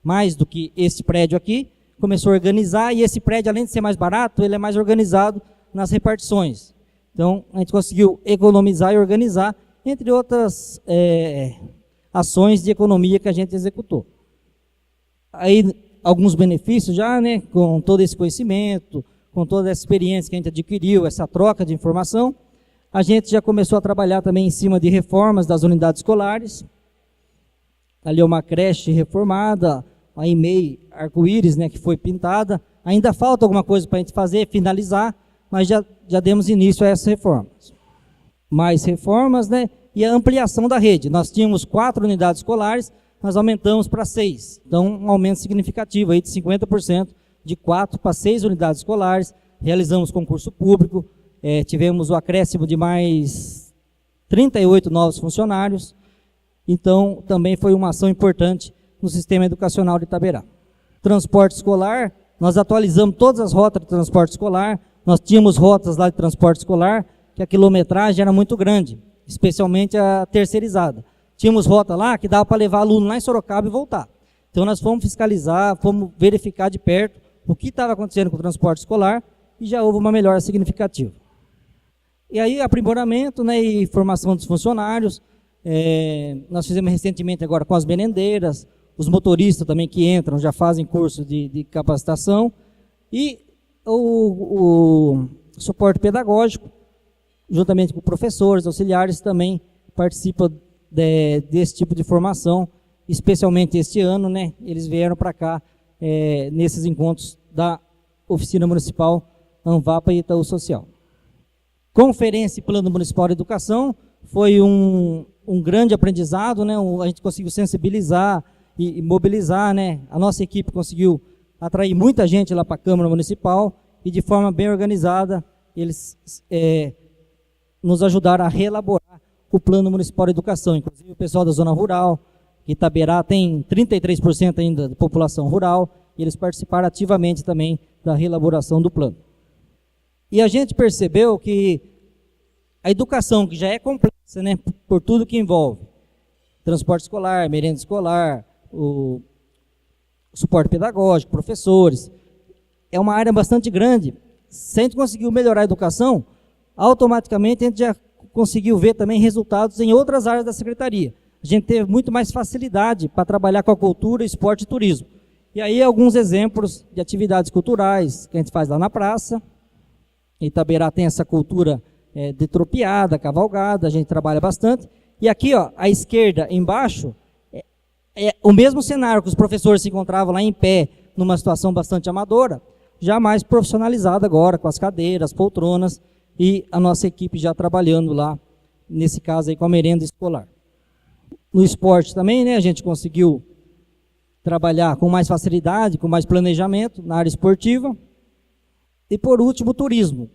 mais do que esse prédio aqui, começou a organizar, e esse prédio, além de ser mais barato, ele é mais organizado nas repartições. Então, a gente conseguiu economizar e organizar, entre outras ações de economia que a gente executou. Aí, alguns benefícios já, né, com todo esse conhecimento, com toda essa experiência que a gente adquiriu, essa troca de informação, a gente já começou a trabalhar também em cima de reformas das unidades escolares. Ali é uma creche reformada, a EMEI arco-íris, né, que foi pintada. Ainda falta alguma coisa para a gente fazer, finalizar, mas já demos início a essas reformas. Mais reformas, né, e a ampliação da rede. Nós tínhamos 4 unidades escolares, nós aumentamos para 6. Então, um aumento significativo aí de 50%, de 4 para 6 unidades escolares. Realizamos concurso público, tivemos o acréscimo de mais 38 novos funcionários. Então, também foi uma ação importante no sistema educacional de Itaberá. Transporte escolar, nós atualizamos todas as rotas de transporte escolar. Nós tínhamos rotas lá de transporte escolar que a quilometragem era muito grande, especialmente a terceirizada. Tínhamos rota lá que dava para levar aluno lá em Sorocaba e voltar. Então nós fomos fiscalizar, fomos verificar de perto o que estava acontecendo com o transporte escolar e já houve uma melhora significativa. E aí aprimoramento, né, e formação dos funcionários. Nós fizemos recentemente agora com as merendeiras, os motoristas também que entram já fazem curso de capacitação e o suporte pedagógico, juntamente com professores, auxiliares, também participam desse tipo de formação, especialmente este ano, né? Eles vieram para cá nesses encontros da Oficina Municipal ANVAPA e Itaú Social. Conferência e Plano Municipal de Educação foi um grande aprendizado, né? A gente conseguiu sensibilizar e mobilizar, né? A nossa equipe conseguiu atrair muita gente lá para a Câmara Municipal e de forma bem organizada eles nos ajudaram a reelaborar o Plano Municipal de Educação, inclusive o pessoal da zona rural. Itaberá tem 33% ainda da população rural e eles participaram ativamente também da reelaboração do plano. E a gente percebeu que a educação, que já é complexa, né, por tudo que envolve, transporte escolar, merenda escolar, o suporte pedagógico, professores, é uma área bastante grande. Se a gente conseguiu melhorar a educação, automaticamente a gente já conseguiu ver também resultados em outras áreas da secretaria. A gente teve muito mais facilidade para trabalhar com a cultura, esporte e turismo. E aí alguns exemplos de atividades culturais que a gente faz lá na praça. Itaberá tem essa cultura de tropiada, cavalgada, a gente trabalha bastante. E aqui, ó, à esquerda, embaixo, é o mesmo cenário que os professores se encontravam lá em pé, numa situação bastante amadora. já mais profissionalizada agora, com as cadeiras, poltronas, e a nossa equipe já trabalhando lá, nesse caso aí com a merenda escolar. No esporte também, né, a gente conseguiu trabalhar com mais facilidade, com mais planejamento na área esportiva. E por último, o turismo.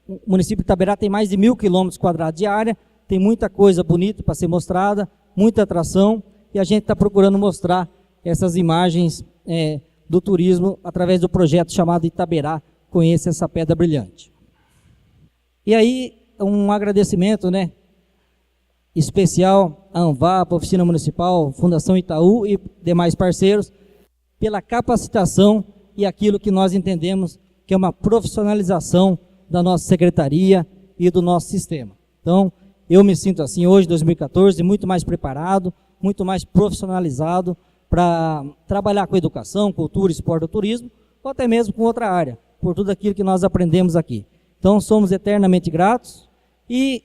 O município de Itaberá tem mais de 1.000 km² de área, tem muita coisa bonita para ser mostrada, muita atração, e a gente está procurando mostrar essas imagens do turismo através do projeto chamado Itaberá, Conheça essa Pedra Brilhante. E aí, um agradecimento, né, especial à ANVAP, Oficina Municipal, Fundação Itaú e demais parceiros, pela capacitação e aquilo que nós entendemos que é uma profissionalização da nossa secretaria e do nosso sistema. Então, eu me sinto assim hoje, 2014, muito mais preparado, muito mais profissionalizado para trabalhar com educação, cultura, esporte ou turismo, ou até mesmo com outra área, por tudo aquilo que nós aprendemos aqui. Então, somos eternamente gratos e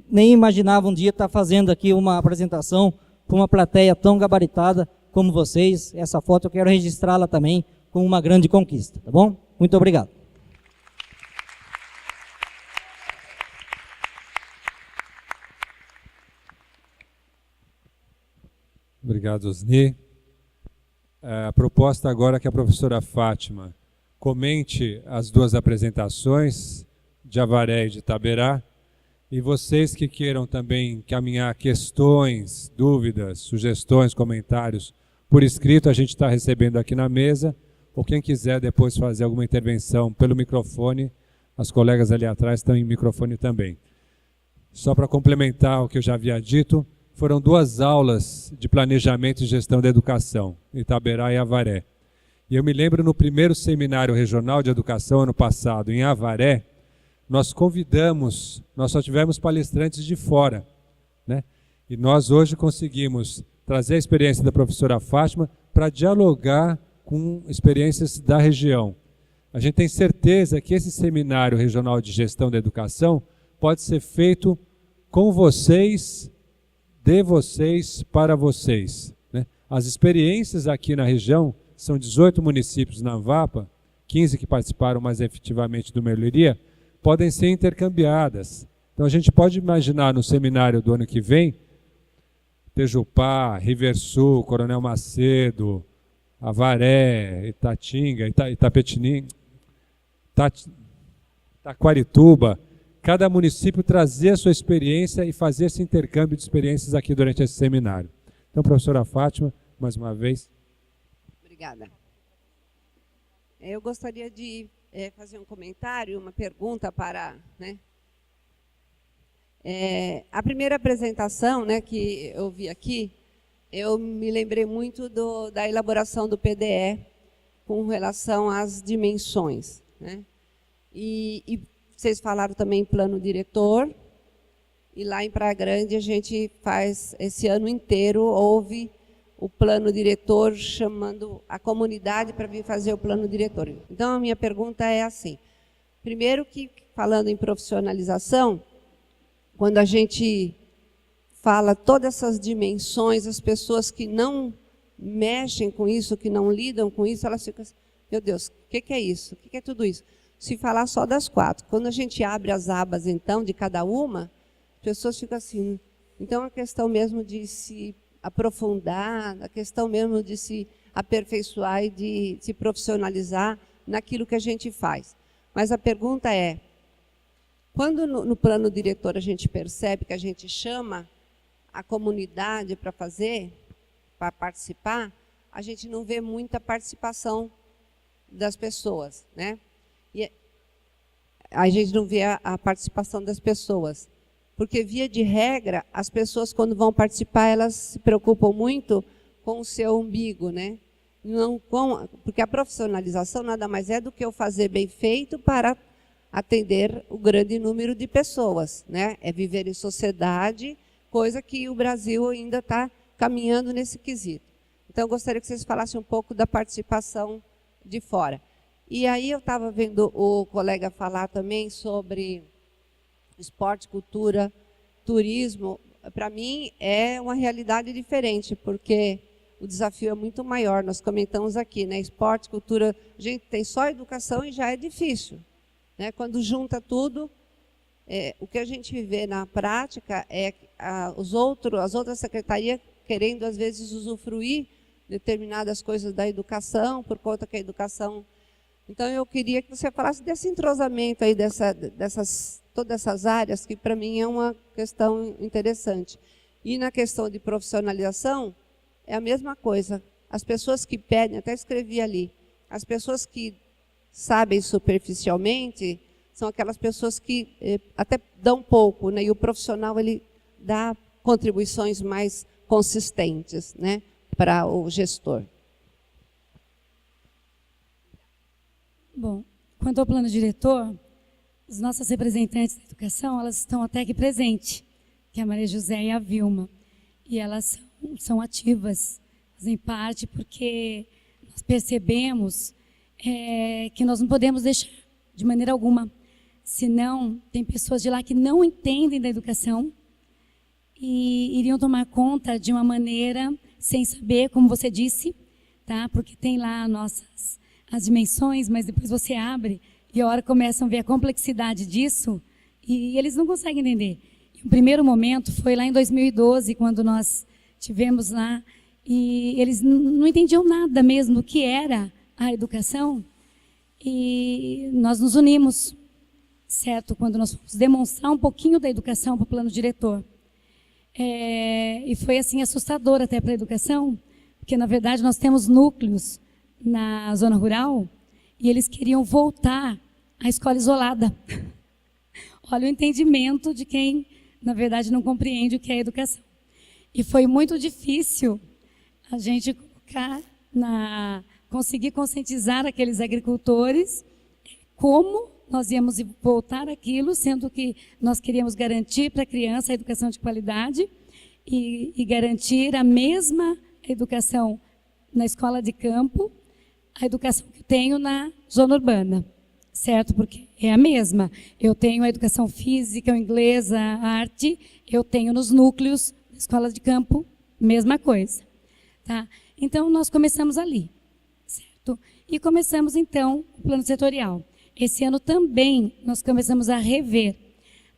nem imaginava um dia estar fazendo aqui uma apresentação para uma plateia tão gabaritada como vocês. Essa foto eu quero registrá-la também como uma grande conquista, tá bom? Muito obrigado. Obrigado, Osni. A proposta agora é que a professora Fátima comente as duas apresentações de Avaré e de Itaberá, e vocês que queiram também encaminhar questões, dúvidas, sugestões, comentários por escrito, a gente está recebendo aqui na mesa, ou quem quiser depois fazer alguma intervenção pelo microfone, as colegas ali atrás estão em microfone também. Só para complementar o que eu já havia dito, foram 2 aulas de planejamento e gestão da educação, Itaberá e Avaré. E eu me lembro no primeiro seminário regional de educação, ano passado, em Avaré, nós convidamos, nós só tivemos palestrantes de fora, né? E nós hoje conseguimos trazer a experiência da professora Fátima para dialogar com experiências da região. A gente tem certeza que esse seminário regional de gestão da educação pode ser feito com vocês, de vocês, para vocês, né? As experiências aqui na região, são 18 municípios na ANVAPA, 15 que participaram mais efetivamente do Melhoria, podem ser intercambiadas. Então a gente pode imaginar no seminário do ano que vem, Tejupá, Riversul, Coronel Macedo, Avaré, Itatinga, Itapetininga, Taquarituba, cada município trazer a sua experiência e fazer esse intercâmbio de experiências aqui durante esse seminário. Então, professora Fátima, mais uma vez. Obrigada. Eu gostaria de fazer um comentário, uma pergunta para... né? A primeira apresentação, né, que eu vi aqui, eu me lembrei muito da elaboração do PDE com relação às dimensões, né? E vocês falaram também em plano diretor, e lá em Praia Grande a gente faz, esse ano inteiro, houve o plano diretor chamando a comunidade para vir fazer o plano diretor. Então a minha pergunta é assim, primeiro que, falando em profissionalização, quando a gente fala todas essas dimensões, as pessoas que não mexem com isso, que não lidam com isso, elas ficam assim, meu Deus, o que é isso? O que é tudo isso? Se falar só das 4. Quando a gente abre as abas, então, de cada uma, as pessoas ficam assim. Então, a questão mesmo de se aprofundar, a questão mesmo de se aperfeiçoar e de se profissionalizar naquilo que a gente faz. Mas a pergunta é, quando no plano diretor a gente percebe que a gente chama a comunidade para fazer, para participar, a gente não vê muita participação das pessoas, né? E a gente não vê a participação das pessoas, porque via de regra, as pessoas quando vão participar, elas se preocupam muito com o seu umbigo, né? Não porque a profissionalização nada mais é do que eu fazer bem feito para atender o grande número de pessoas, né? É viver em sociedade, coisa que o Brasil ainda está caminhando nesse quesito. Então, eu gostaria que vocês falassem um pouco da participação de fora. E aí eu estava vendo o colega falar também sobre esporte, cultura, turismo. Para mim é uma realidade diferente, porque o desafio é muito maior. Nós comentamos aqui, né? Esporte, cultura, a gente tem só educação e já é difícil, né? Quando junta tudo, o que a gente vê na prática é as outras secretarias querendo, às vezes, usufruir determinadas coisas da educação, por conta que a educação... Então, eu queria que você falasse desse entrosamento aí, todas essas áreas, que para mim é uma questão interessante. E na questão de profissionalização, é a mesma coisa. As pessoas que pedem, até escrevi ali, as pessoas que sabem superficialmente são aquelas pessoas que até dão pouco, né? E o profissional, ele dá contribuições mais consistentes, né, para o gestor. Bom, quanto ao plano diretor, as nossas representantes da educação, elas estão até aqui presentes, que é a Maria José e a Vilma. E elas são ativas, fazem parte, porque nós percebemos que nós não podemos deixar de maneira alguma. Senão, tem pessoas de lá que não entendem da educação e iriam tomar conta de uma maneira sem saber, como você disse, tá? Porque tem lá as dimensões, mas depois você abre e a hora começam a ver a complexidade disso e eles não conseguem entender. E o primeiro momento foi lá em 2012, quando nós tivemos lá, e eles não entendiam nada mesmo do que era a educação, e nós nos unimos, certo? Quando nós fomos demonstrar um pouquinho da educação para o plano diretor. E foi assim assustador até para a educação, porque na verdade nós temos núcleos na zona rural e eles queriam voltar à escola isolada. Olha o entendimento de quem na verdade não compreende o que é educação. E foi muito difícil a gente conseguir conscientizar aqueles agricultores como nós íamos voltar aquilo, sendo que nós queríamos garantir para a criança a educação de qualidade e garantir a mesma educação na escola de campo, a educação que eu tenho na zona urbana, certo? Porque é a mesma. Eu tenho a educação física, o inglês, a arte, eu tenho nos núcleos da escola de campo, mesma coisa. Tá? Então, nós começamos ali, certo? E começamos, então, o plano setorial. Esse ano também nós começamos a rever.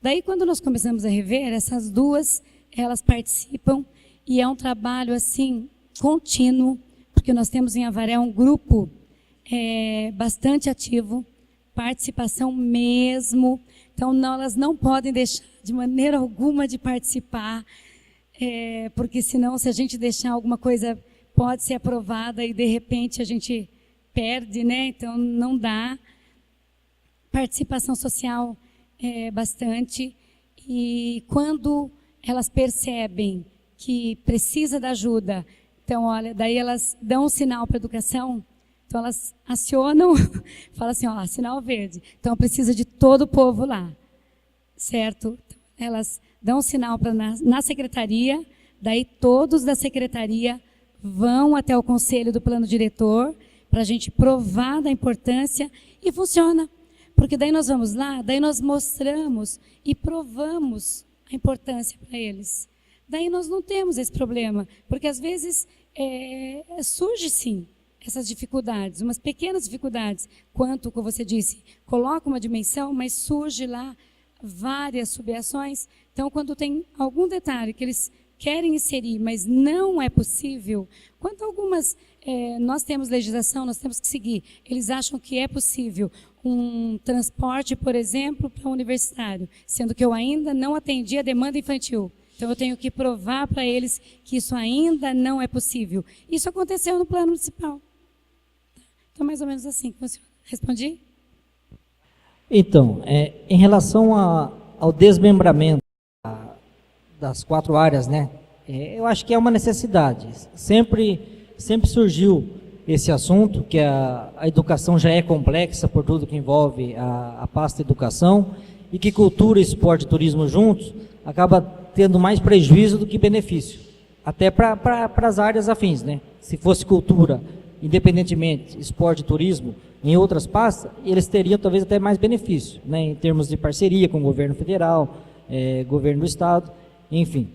Daí, quando nós começamos a rever, essas duas, elas participam e é um trabalho, assim, contínuo, porque nós temos em Avaré um grupo bastante ativo, participação mesmo. Então, elas não podem deixar de maneira alguma de participar, porque senão, se a gente deixar alguma coisa, pode ser aprovada e, de repente, a gente perde, né? Então, não dá. Participação social bastante. E quando elas percebem que precisa da ajuda, então, olha, daí elas dão um sinal para a educação, então elas acionam, falam assim, ó, sinal verde, então precisa de todo o povo lá, certo? Elas dão um sinal na secretaria, daí todos da secretaria vão até o conselho do plano diretor, para a gente provar da importância, e funciona. Porque daí nós vamos lá, daí nós mostramos e provamos a importância para eles. Daí nós não temos esse problema, porque às vezes surge sim essas dificuldades, umas pequenas dificuldades, quanto, como você disse, coloca uma dimensão, mas surge lá várias subações. Então, quando tem algum detalhe que eles querem inserir, mas não é possível, quanto algumas, nós temos legislação, nós temos que seguir, eles acham que é possível um transporte, por exemplo, para o universitário, sendo que eu ainda não atendi a demanda infantil. Então, eu tenho que provar para eles que isso ainda não é possível. Isso aconteceu no plano municipal. Então, mais ou menos assim que funciona. Respondi? Então, em relação ao desmembramento das 4 áreas, né? Eu acho que é uma necessidade. Sempre surgiu esse assunto, que a educação já é complexa por tudo que envolve a pasta educação, e que cultura, esporte e turismo juntos acaba tendo mais prejuízo do que benefício, até para as áreas afins, né? Se fosse cultura, independentemente, esporte e turismo, em outras pastas, eles teriam talvez até mais benefício, né? Em termos de parceria com o governo federal, governo do estado, enfim.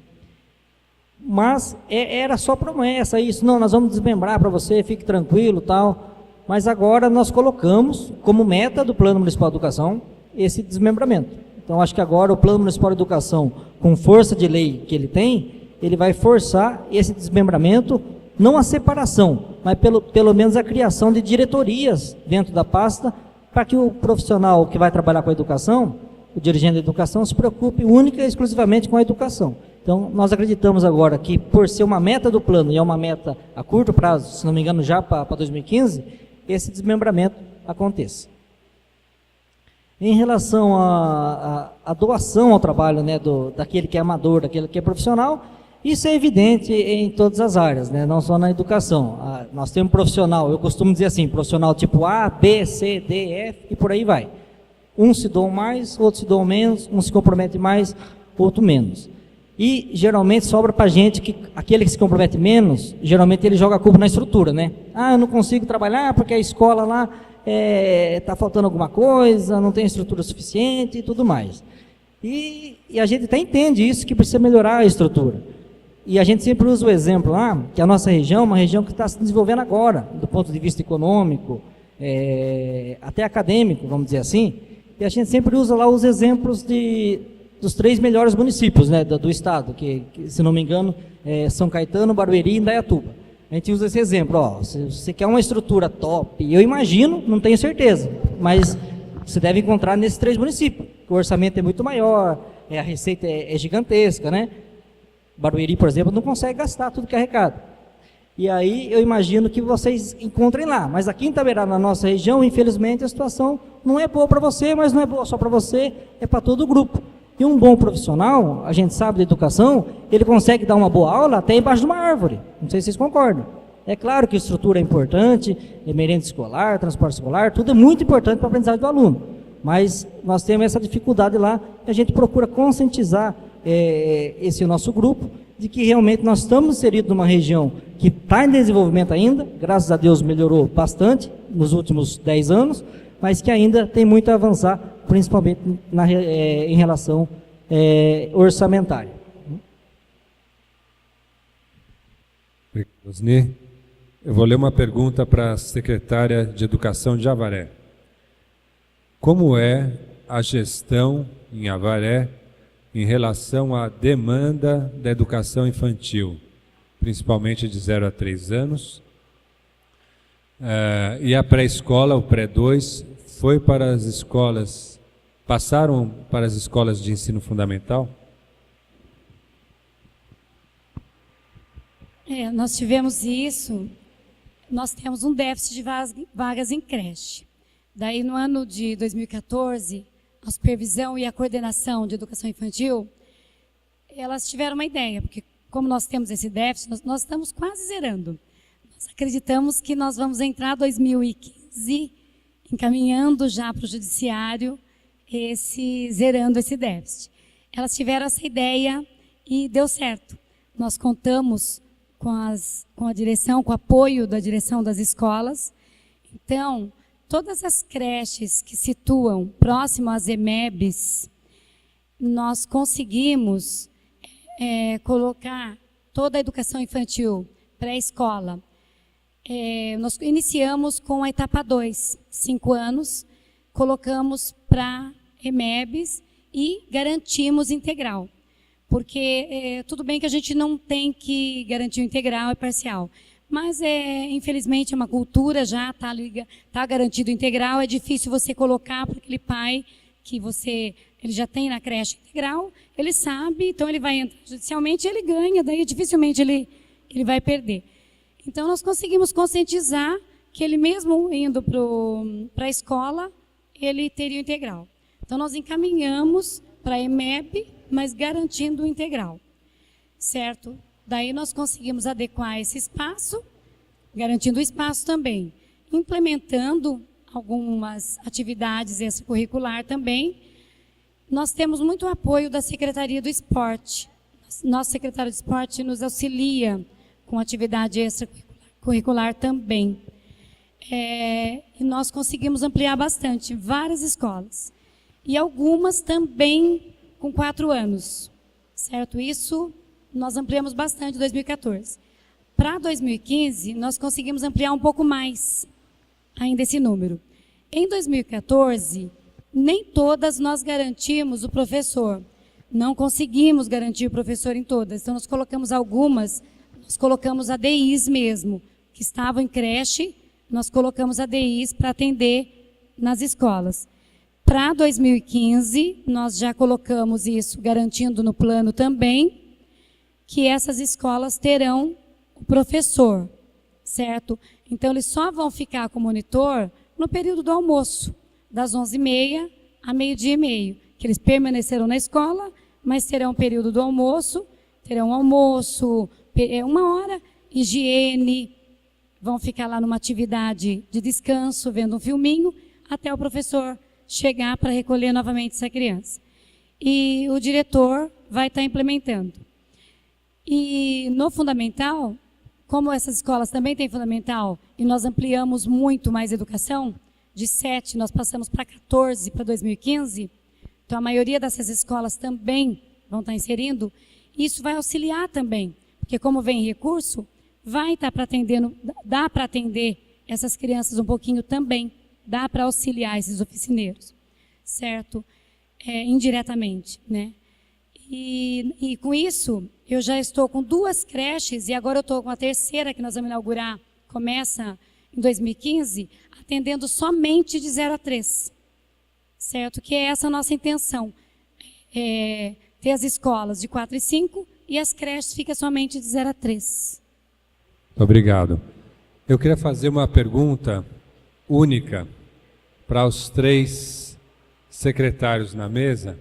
Mas era só promessa isso, não, nós vamos desmembrar para você, fique tranquilo, tal. Mas agora nós colocamos como meta do Plano Municipal de Educação esse desmembramento. Então acho que agora o Plano Municipal de Educação, com força de lei que ele tem, ele vai forçar esse desmembramento, não a separação, mas pelo menos a criação de diretorias dentro da pasta, para que o profissional que vai trabalhar com a educação, o dirigente da educação, se preocupe única e exclusivamente com a educação. Então, nós acreditamos agora que, por ser uma meta do plano, e é uma meta a curto prazo, se não me engano já para 2015, esse desmembramento aconteça. Em relação à doação ao trabalho, né, daquele que é amador, daquele que é profissional, isso é evidente em todas as áreas, né, não só na educação. Nós temos profissional, eu costumo dizer assim, profissional tipo A, B, C, D, F e por aí vai. Uns se doam mais, outros se doam menos, um se compromete mais, outro menos. E geralmente sobra para a gente que aquele que se compromete menos, geralmente ele joga a culpa na estrutura, né? Eu não consigo trabalhar porque a escola lá está faltando alguma coisa, não tem estrutura suficiente e tudo mais. E a gente até entende isso, que precisa melhorar a estrutura. E a gente sempre usa o exemplo lá, que a nossa região é uma região que está se desenvolvendo agora, do ponto de vista econômico, até acadêmico, vamos dizer assim, e a gente sempre usa lá os exemplos dos 3 melhores municípios, né, do estado, que, se não me engano, São Caetano, Barueri e Indaiatuba. A gente usa esse exemplo, se você quer uma estrutura top, eu imagino, não tenho certeza, mas você deve encontrar nesses 3 municípios, o orçamento é muito maior, a receita é gigantesca, né? Barueri, por exemplo, não consegue gastar tudo que arrecada. E aí eu imagino que vocês encontrem lá, mas aqui em Itaberá, na nossa região, infelizmente a situação não é boa para você, mas não é boa só para você, é para todo o grupo. E um bom profissional, a gente sabe da educação, ele consegue dar uma boa aula até embaixo de uma árvore. Não sei se vocês concordam. É claro que estrutura é importante, merenda escolar, transporte escolar, tudo é muito importante para a aprendizagem do aluno. Mas nós temos essa dificuldade lá, e a gente procura conscientizar esse nosso grupo, de que realmente nós estamos inseridos numa região que está em desenvolvimento ainda, graças a Deus melhorou bastante nos últimos 10 anos, mas que ainda tem muito a avançar, principalmente em relação orçamentária. Obrigado, Osni. Eu vou ler uma pergunta para a secretária de Educação de Avaré. Como é a gestão em Avaré em relação à demanda da educação infantil, principalmente de 0 a 3 anos, e a pré-escola, o pré-2, foi para as escolas, passaram para as escolas de ensino fundamental? Nós tivemos isso, nós temos um déficit de vagas em creche. Daí no ano de 2014, a supervisão e a coordenação de educação infantil, elas tiveram uma ideia, porque como nós temos esse déficit, nós estamos quase zerando. Nós acreditamos que nós vamos entrar em 2015 encaminhando já para o judiciário, zerando esse déficit. Elas tiveram essa ideia e deu certo. Nós contamos com a direção, com o apoio da direção das escolas. Então, todas as creches que situam próximo às EMEBs, nós conseguimos colocar toda a educação infantil, pré-escola. Nós iniciamos com a etapa 2, 5 anos, colocamos para EMEBs e garantimos integral. Porque tudo bem que a gente não tem que garantir o integral e parcial, mas infelizmente é uma cultura já, tá garantido integral, é difícil você colocar para aquele pai que ele já tem na creche integral, ele sabe, então ele vai entrar judicialmente, ele ganha, daí dificilmente ele vai perder. Então nós conseguimos conscientizar que ele mesmo indo para a escola, ele teria o integral. Então nós encaminhamos para a EMEB, mas garantindo o integral, certo? Daí nós conseguimos adequar esse espaço, garantindo o espaço também, implementando algumas atividades extracurricular também. Nós temos muito apoio da Secretaria do Esporte. Nosso secretário de Esporte nos auxilia com atividade extracurricular também. E nós conseguimos ampliar bastante, várias escolas. E algumas também com 4 anos, certo? Isso nós ampliamos bastante em 2014. Para 2015, nós conseguimos ampliar um pouco mais ainda esse número. Em 2014, nem todas nós garantimos o professor. Não conseguimos garantir o professor em todas. Então, nós colocamos algumas, nós colocamos ADIs mesmo, que estavam em creche, nós colocamos ADIs para atender nas escolas. Para 2015, nós já colocamos isso, garantindo no plano também, que essas escolas terão o professor, certo? Então, eles só vão ficar com o monitor no período do almoço, das 11h30 a meio-dia e meio, que eles permanecerão na escola, mas terão um período do almoço, terão almoço, 1 hora, higiene, vão ficar lá numa atividade de descanso, vendo um filminho, até o professor chegar para recolher novamente essa criança. E o diretor vai estar implementando. E no fundamental, como essas escolas também têm fundamental, e nós ampliamos muito mais educação, de 7 nós passamos para 14 para 2015, então a maioria dessas escolas também vão estar inserindo, isso vai auxiliar também, porque como vem recurso, vai estar para atendendo, dá para atender essas crianças um pouquinho também, dá para auxiliar esses oficineiros, certo? Indiretamente, né? E com isso, eu já estou com 2 creches, e agora eu estou com a 3ª, que nós vamos inaugurar, começa em 2015, atendendo somente de 0 a 3, certo? Que é essa a nossa intenção, ter as escolas de 4 e 5, e as creches ficam somente de 0 a 3. Obrigado. Eu queria fazer uma pergunta única para os 3 secretários na mesa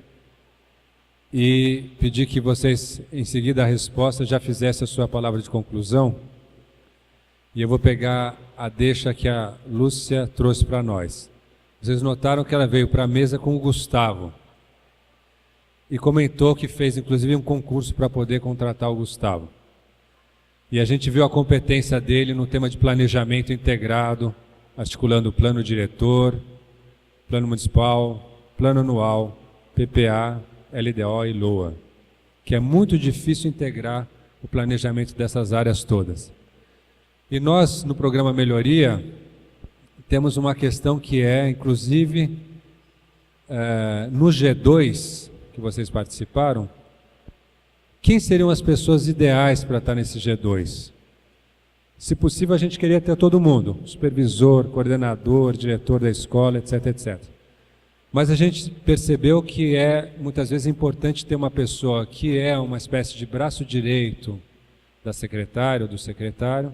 e pedir que vocês, em seguida a resposta, já fizessem a sua palavra de conclusão. E eu vou pegar a deixa que a Lúcia trouxe para nós. Vocês notaram que ela veio para a mesa com o Gustavo e comentou que fez inclusive um concurso para poder contratar o Gustavo. E a gente viu a competência dele no tema de planejamento integrado, articulando o plano diretor, plano municipal, plano anual, PPA, LDO e LOA, que é muito difícil integrar o planejamento dessas áreas todas. E nós, no programa Melhoria, temos uma questão que é, inclusive, no G2, que vocês participaram, quem seriam as pessoas ideais para estar nesse G2? Se possível, a gente queria ter todo mundo, supervisor, coordenador, diretor da escola, etc, etc. Mas a gente percebeu que é, muitas vezes, importante ter uma pessoa que é uma espécie de braço direito da secretária ou do secretário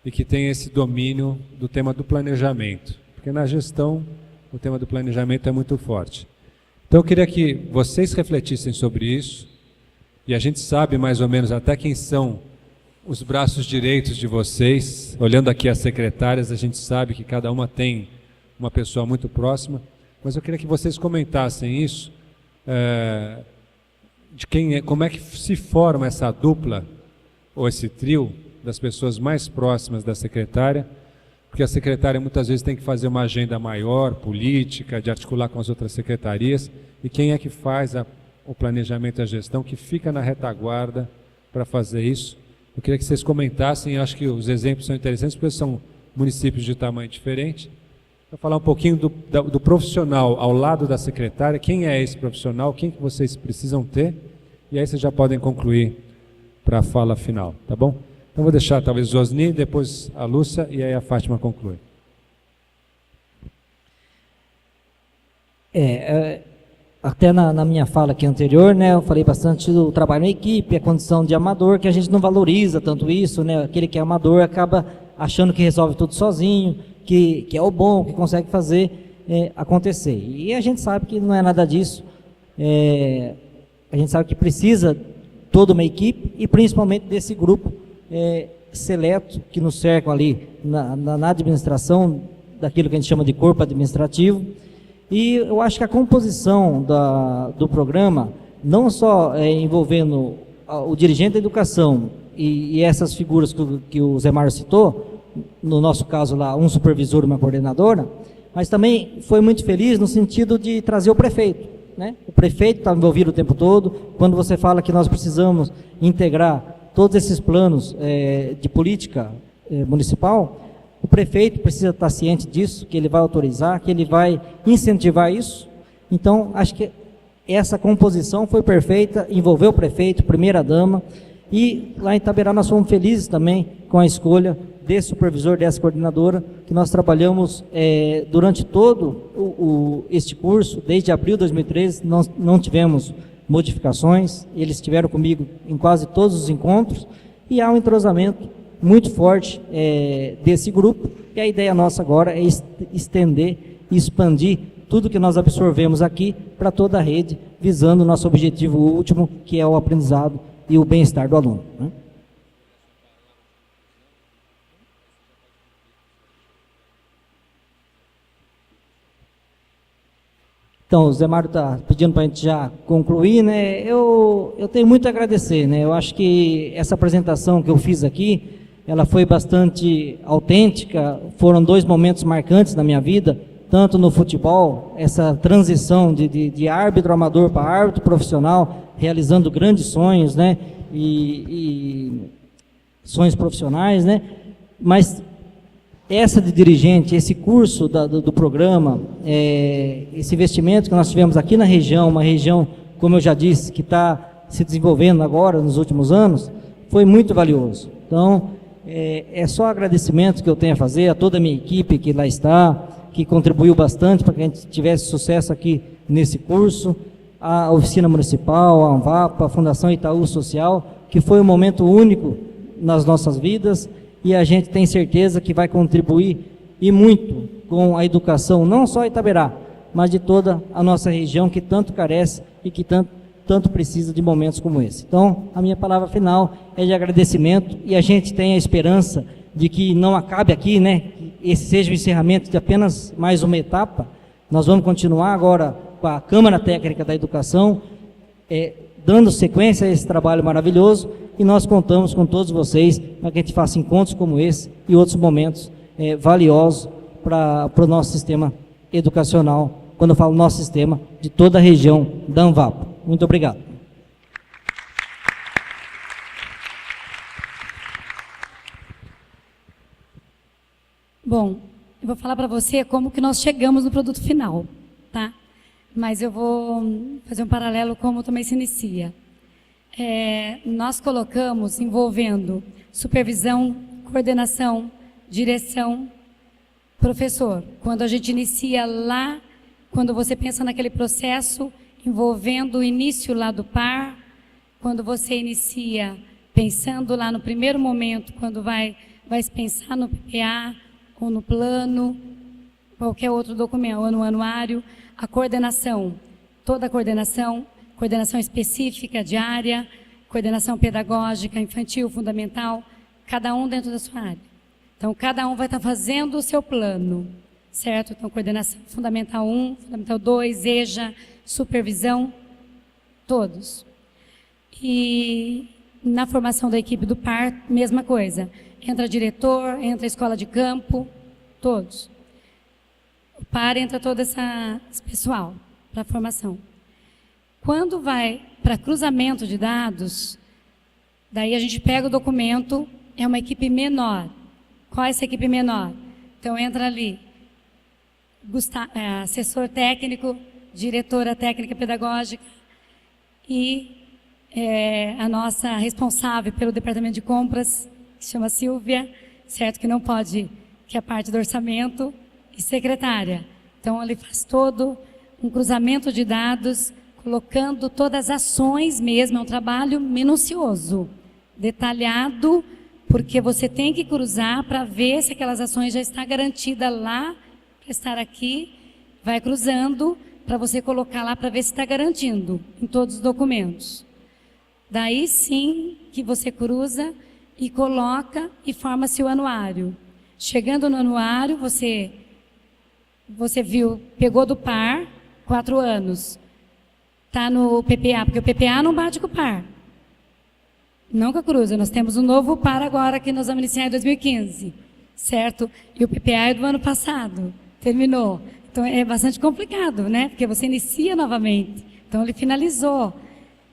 e que tem esse domínio do tema do planejamento. Porque na gestão, o tema do planejamento é muito forte. Então, eu queria que vocês refletissem sobre isso, e a gente sabe mais ou menos até quem são os braços direitos de vocês. Olhando aqui as secretárias, a gente sabe que cada uma tem uma pessoa muito próxima, mas eu queria que vocês comentassem isso, de quem é, como é que se forma essa dupla, ou esse trio, das pessoas mais próximas da secretária, porque a secretária muitas vezes tem que fazer uma agenda maior, política, de articular com as outras secretarias, e quem é que faz o planejamento e a gestão, que fica na retaguarda para fazer isso. Eu queria que vocês comentassem, eu acho que os exemplos são interessantes, porque são municípios de tamanho diferente. Para falar um pouquinho do profissional ao lado da secretária, quem é esse profissional, quem que vocês precisam ter, e aí vocês já podem concluir para a fala final, tá bom? Então vou deixar talvez o Osni, depois a Lúcia, e aí a Fátima conclui. Até na minha fala aqui anterior, né, eu falei bastante do trabalho em equipe, a condição de amador, que a gente não valoriza tanto isso, né, aquele que é amador acaba achando que resolve tudo sozinho, que é o bom, que consegue fazer acontecer. E a gente sabe que não é nada disso, a gente sabe que precisa toda uma equipe e principalmente desse grupo seleto que nos cercam ali na administração, daquilo que a gente chama de corpo administrativo. E eu acho que a composição do programa, não só envolvendo o dirigente da educação e essas figuras que o Zé Mário citou, no nosso caso lá, um supervisor e uma coordenadora, mas também foi muito feliz no sentido de trazer o prefeito. né? O prefeito está envolvido o tempo todo. Quando você fala que nós precisamos integrar todos esses planos de política municipal, o prefeito precisa estar ciente disso, que ele vai autorizar, que ele vai incentivar isso. Então, acho que essa composição foi perfeita, envolveu o prefeito, primeira-dama, e lá em Itaberá nós fomos felizes também com a escolha desse supervisor, dessa coordenadora, que nós trabalhamos durante todo este curso, desde abril de 2013, nós não tivemos modificações, eles estiveram comigo em quase todos os encontros, e há um entrosamento muito forte desse grupo, e a ideia nossa agora é estender e expandir tudo que nós absorvemos aqui para toda a rede, visando o nosso objetivo último, que é o aprendizado e o bem-estar do aluno, né? Então, o Zé Mário está pedindo para a gente já concluir, né? Eu tenho muito a agradecer, né? Eu acho que essa apresentação que eu fiz aqui, ela foi bastante autêntica, foram 2 momentos marcantes na minha vida, tanto no futebol, essa transição de árbitro amador para árbitro profissional, realizando grandes sonhos, né? E sonhos profissionais, né? Mas essa de dirigente, esse curso do programa, esse investimento que nós tivemos aqui na região, uma região, como eu já disse, que está se desenvolvendo agora, nos últimos anos, foi muito valioso. Então, é só agradecimento que eu tenho a fazer a toda a minha equipe que lá está, que contribuiu bastante para que a gente tivesse sucesso aqui nesse curso, a Oficina Municipal, a Anvapa, a Fundação Itaú Social, que foi um momento único nas nossas vidas, e a gente tem certeza que vai contribuir e muito com a educação, não só Itaberá, mas de toda a nossa região que tanto carece e que tanto precisa de momentos como esse. Então, a minha palavra final é de agradecimento, e a gente tem a esperança de que não acabe aqui, né? Esse seja o encerramento de apenas mais uma etapa. Nós vamos continuar agora com a Câmara Técnica da Educação, dando sequência a esse trabalho maravilhoso, e nós contamos com todos vocês para que a gente faça encontros como esse e outros momentos valiosos para o nosso sistema educacional, quando eu falo nosso sistema, de toda a região da Anvapa. Muito obrigado. Bom, eu vou falar para você como que nós chegamos no produto final, tá? Mas eu vou fazer um paralelo como também se inicia. Nós colocamos envolvendo supervisão, coordenação, direção, professor. Quando a gente inicia lá, quando você pensa naquele processo envolvendo o início lá do par, quando você inicia pensando lá no primeiro momento, quando vai se pensar no PPA ou no plano, qualquer outro documento, ou no anuário, a coordenação, toda a coordenação específica, diária, coordenação pedagógica, infantil, fundamental, cada um dentro da sua área. Então, cada um vai estar fazendo o seu plano, certo? Então, coordenação fundamental 1, fundamental 2, EJA, supervisão, todos. E na formação da equipe do par, mesma coisa. Entra diretor, entra escola de campo, todos. O par entra todo esse pessoal para a formação. Quando vai para cruzamento de dados, daí a gente pega o documento, é uma equipe menor. Qual é essa equipe menor? Então entra ali, assessor técnico, diretora técnica pedagógica e a nossa responsável pelo departamento de compras, que se chama Silvia, certo? Que não pode, que é a parte do orçamento, e secretária. Então, ele faz todo um cruzamento de dados, colocando todas as ações mesmo, é um trabalho minucioso, detalhado, porque você tem que cruzar para ver se aquelas ações já estão garantidas lá, para estar aqui, vai cruzando, para você colocar lá para ver se está garantindo em todos os documentos. Daí sim que você cruza e coloca e forma-se o anuário. Chegando no anuário, você viu, pegou do par, 4 anos. Está no PPA, porque o PPA não bate com o par. Nunca cruza. Nós temos um novo par agora que nós vamos iniciar em 2015, certo? E o PPA é do ano passado, terminou. Então é bastante complicado, né? Porque você inicia novamente. Então, ele finalizou.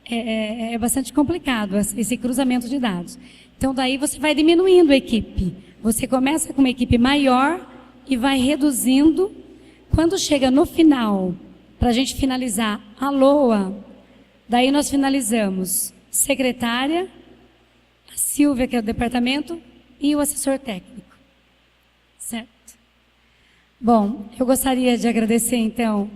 É bastante complicado esse cruzamento de dados. Então, daí você vai diminuindo a equipe. Você começa com uma equipe maior e vai reduzindo. Quando chega no final, para a gente finalizar a LOA, daí nós finalizamos secretária, a Silvia, que é o departamento, e o assessor técnico. Certo? Bom, eu gostaria de agradecer, então,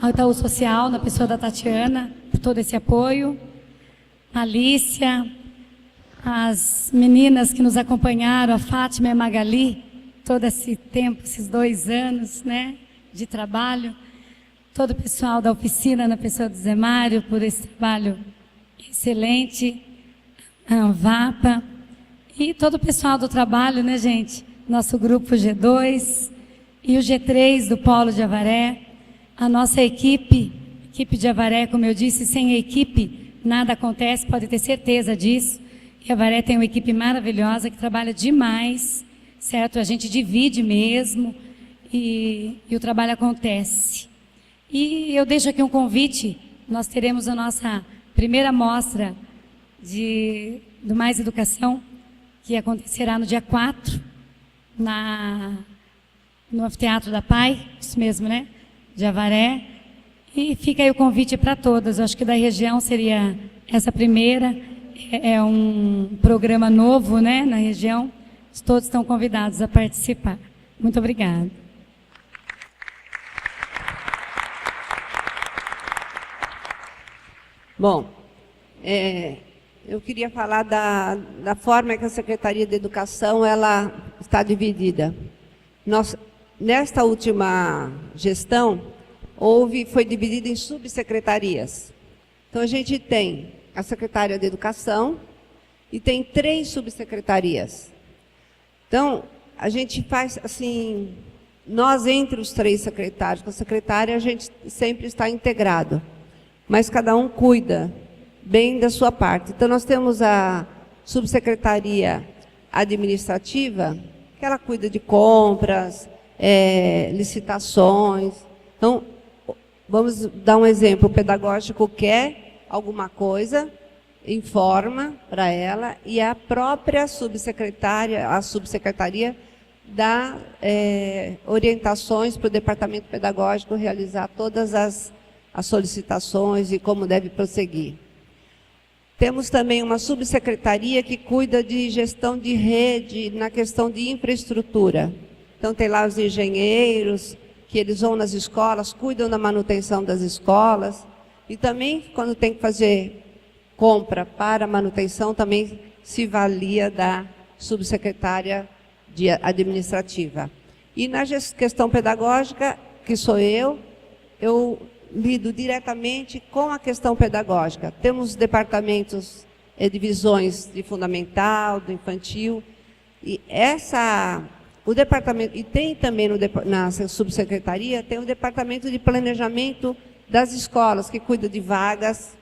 ao Itaú Social, na pessoa da Tatiana, por todo esse apoio, a Alicia, as meninas que nos acompanharam, a Fátima e a Magali, todo esse tempo, esses 2 anos, né, de trabalho, todo o pessoal da oficina, na pessoa do Zé Mário, por esse trabalho excelente, a Anvapa, e todo o pessoal do trabalho, né, gente, nosso grupo G2 e o G3 do Polo de Avaré, a nossa equipe de Avaré, como eu disse, sem a equipe nada acontece, pode ter certeza disso. E Avaré tem uma equipe maravilhosa que trabalha demais, certo? A gente divide mesmo e o trabalho acontece. E eu deixo aqui um convite, nós teremos a nossa primeira mostra do Mais Educação, que acontecerá no dia 4, no Anfiteatro da PAI, isso mesmo, né? De Avaré. E fica aí o convite para todas. Eu acho que da região seria essa primeira. É um programa novo, né, na região. Todos estão convidados a participar. Muito obrigada. Bom, eu queria falar da forma que a Secretaria de Educação ela está dividida. Nesta última gestão, foi dividida em subsecretarias. Então, a gente tem a Secretaria de Educação e tem 3 subsecretarias. Então, a gente faz assim, nós entre os 3 secretários, com a secretária, a gente sempre está integrado, mas cada um cuida bem da sua parte. Então, nós temos a subsecretaria administrativa, que ela cuida de compras, licitações. Então, vamos dar um exemplo, o pedagógico quer alguma coisa, informa para ela, e a própria subsecretaria dá orientações para o departamento pedagógico realizar todas as solicitações e como deve prosseguir. Temos também uma subsecretaria que cuida de gestão de rede na questão de infraestrutura. Então, tem lá os engenheiros, que eles vão nas escolas, cuidam da manutenção das escolas. E também, quando tem que fazer compra para manutenção, também se valia da subsecretária administrativa. E na questão pedagógica, que sou eu lido diretamente com a questão pedagógica. Temos departamentos, divisões de fundamental, do infantil, e o departamento, e tem também na subsecretaria, tem o departamento de planejamento das escolas, que cuida de vagas,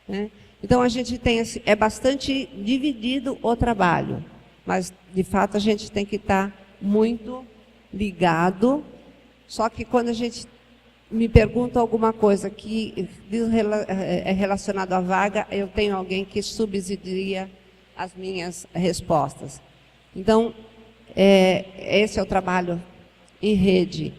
né? Então, a gente tem, é bastante dividido o trabalho, mas, de fato, a gente tem que estar muito ligado, só que quando a gente me pergunta alguma coisa que é relacionado à vaga, eu tenho alguém que subsidia as minhas respostas. Então, esse é o trabalho em rede.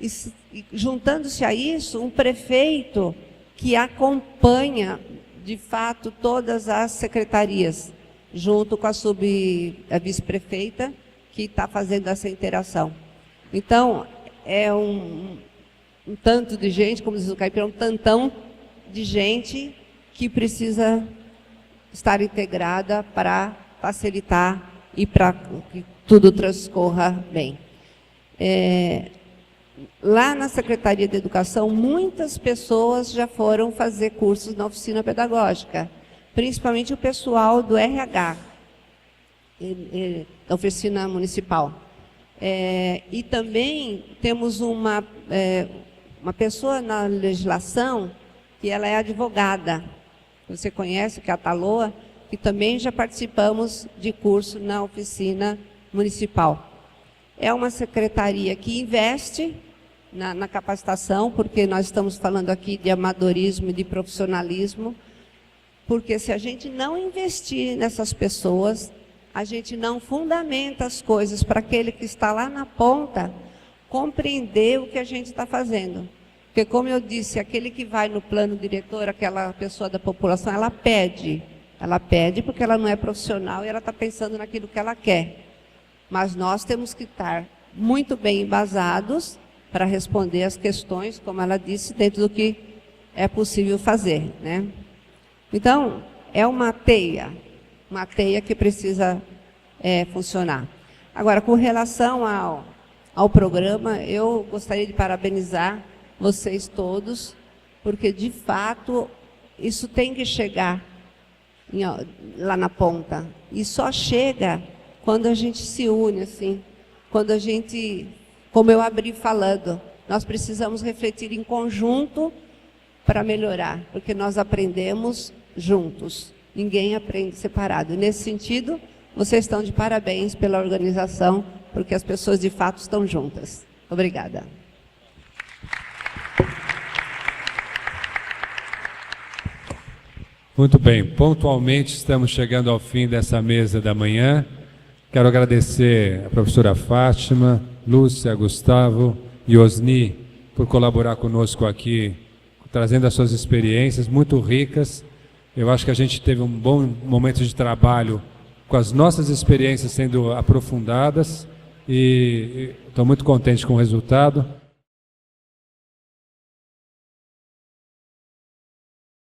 E juntando-se a isso, um prefeito que acompanha, de fato, todas as secretarias, junto com a vice-prefeita, que está fazendo essa interação. Então, é um tanto de gente, como diz o Caipira, um tantão de gente que precisa estar integrada para facilitar e para que tudo transcorra bem. Lá na Secretaria de Educação, muitas pessoas já foram fazer cursos na oficina pedagógica, principalmente o pessoal do RH, da oficina municipal. E também temos uma pessoa na legislação que ela é advogada. Você conhece, que é a Taloa, que também já participamos de curso na oficina municipal. É uma secretaria que investe, na capacitação, porque nós estamos falando aqui de amadorismo e de profissionalismo, porque se a gente não investir nessas pessoas, a gente não fundamenta as coisas para aquele que está lá na ponta compreender o que a gente está fazendo. Porque, como eu disse, aquele que vai no plano diretor, aquela pessoa da população, ela pede porque ela não é profissional e ela está pensando naquilo que ela quer. Mas nós temos que estar muito bem embasados para responder as questões, como ela disse, dentro do que é possível fazer, né? Então, é uma teia que precisa funcionar. Agora, com relação ao programa, eu gostaria de parabenizar vocês todos, porque, de fato, isso tem que chegar lá na ponta. E só chega quando a gente se une, assim, quando a gente, como eu abri falando, nós precisamos refletir em conjunto para melhorar, porque nós aprendemos juntos, ninguém aprende separado. E nesse sentido, vocês estão de parabéns pela organização, porque as pessoas de fato estão juntas. Obrigada. Muito bem, pontualmente estamos chegando ao fim dessa mesa da manhã. Quero agradecer a professora Fátima, Lúcia, Gustavo e Osni por colaborar conosco aqui, trazendo as suas experiências muito ricas. Eu acho que a gente teve um bom momento de trabalho com as nossas experiências sendo aprofundadas e estou muito contente com o resultado.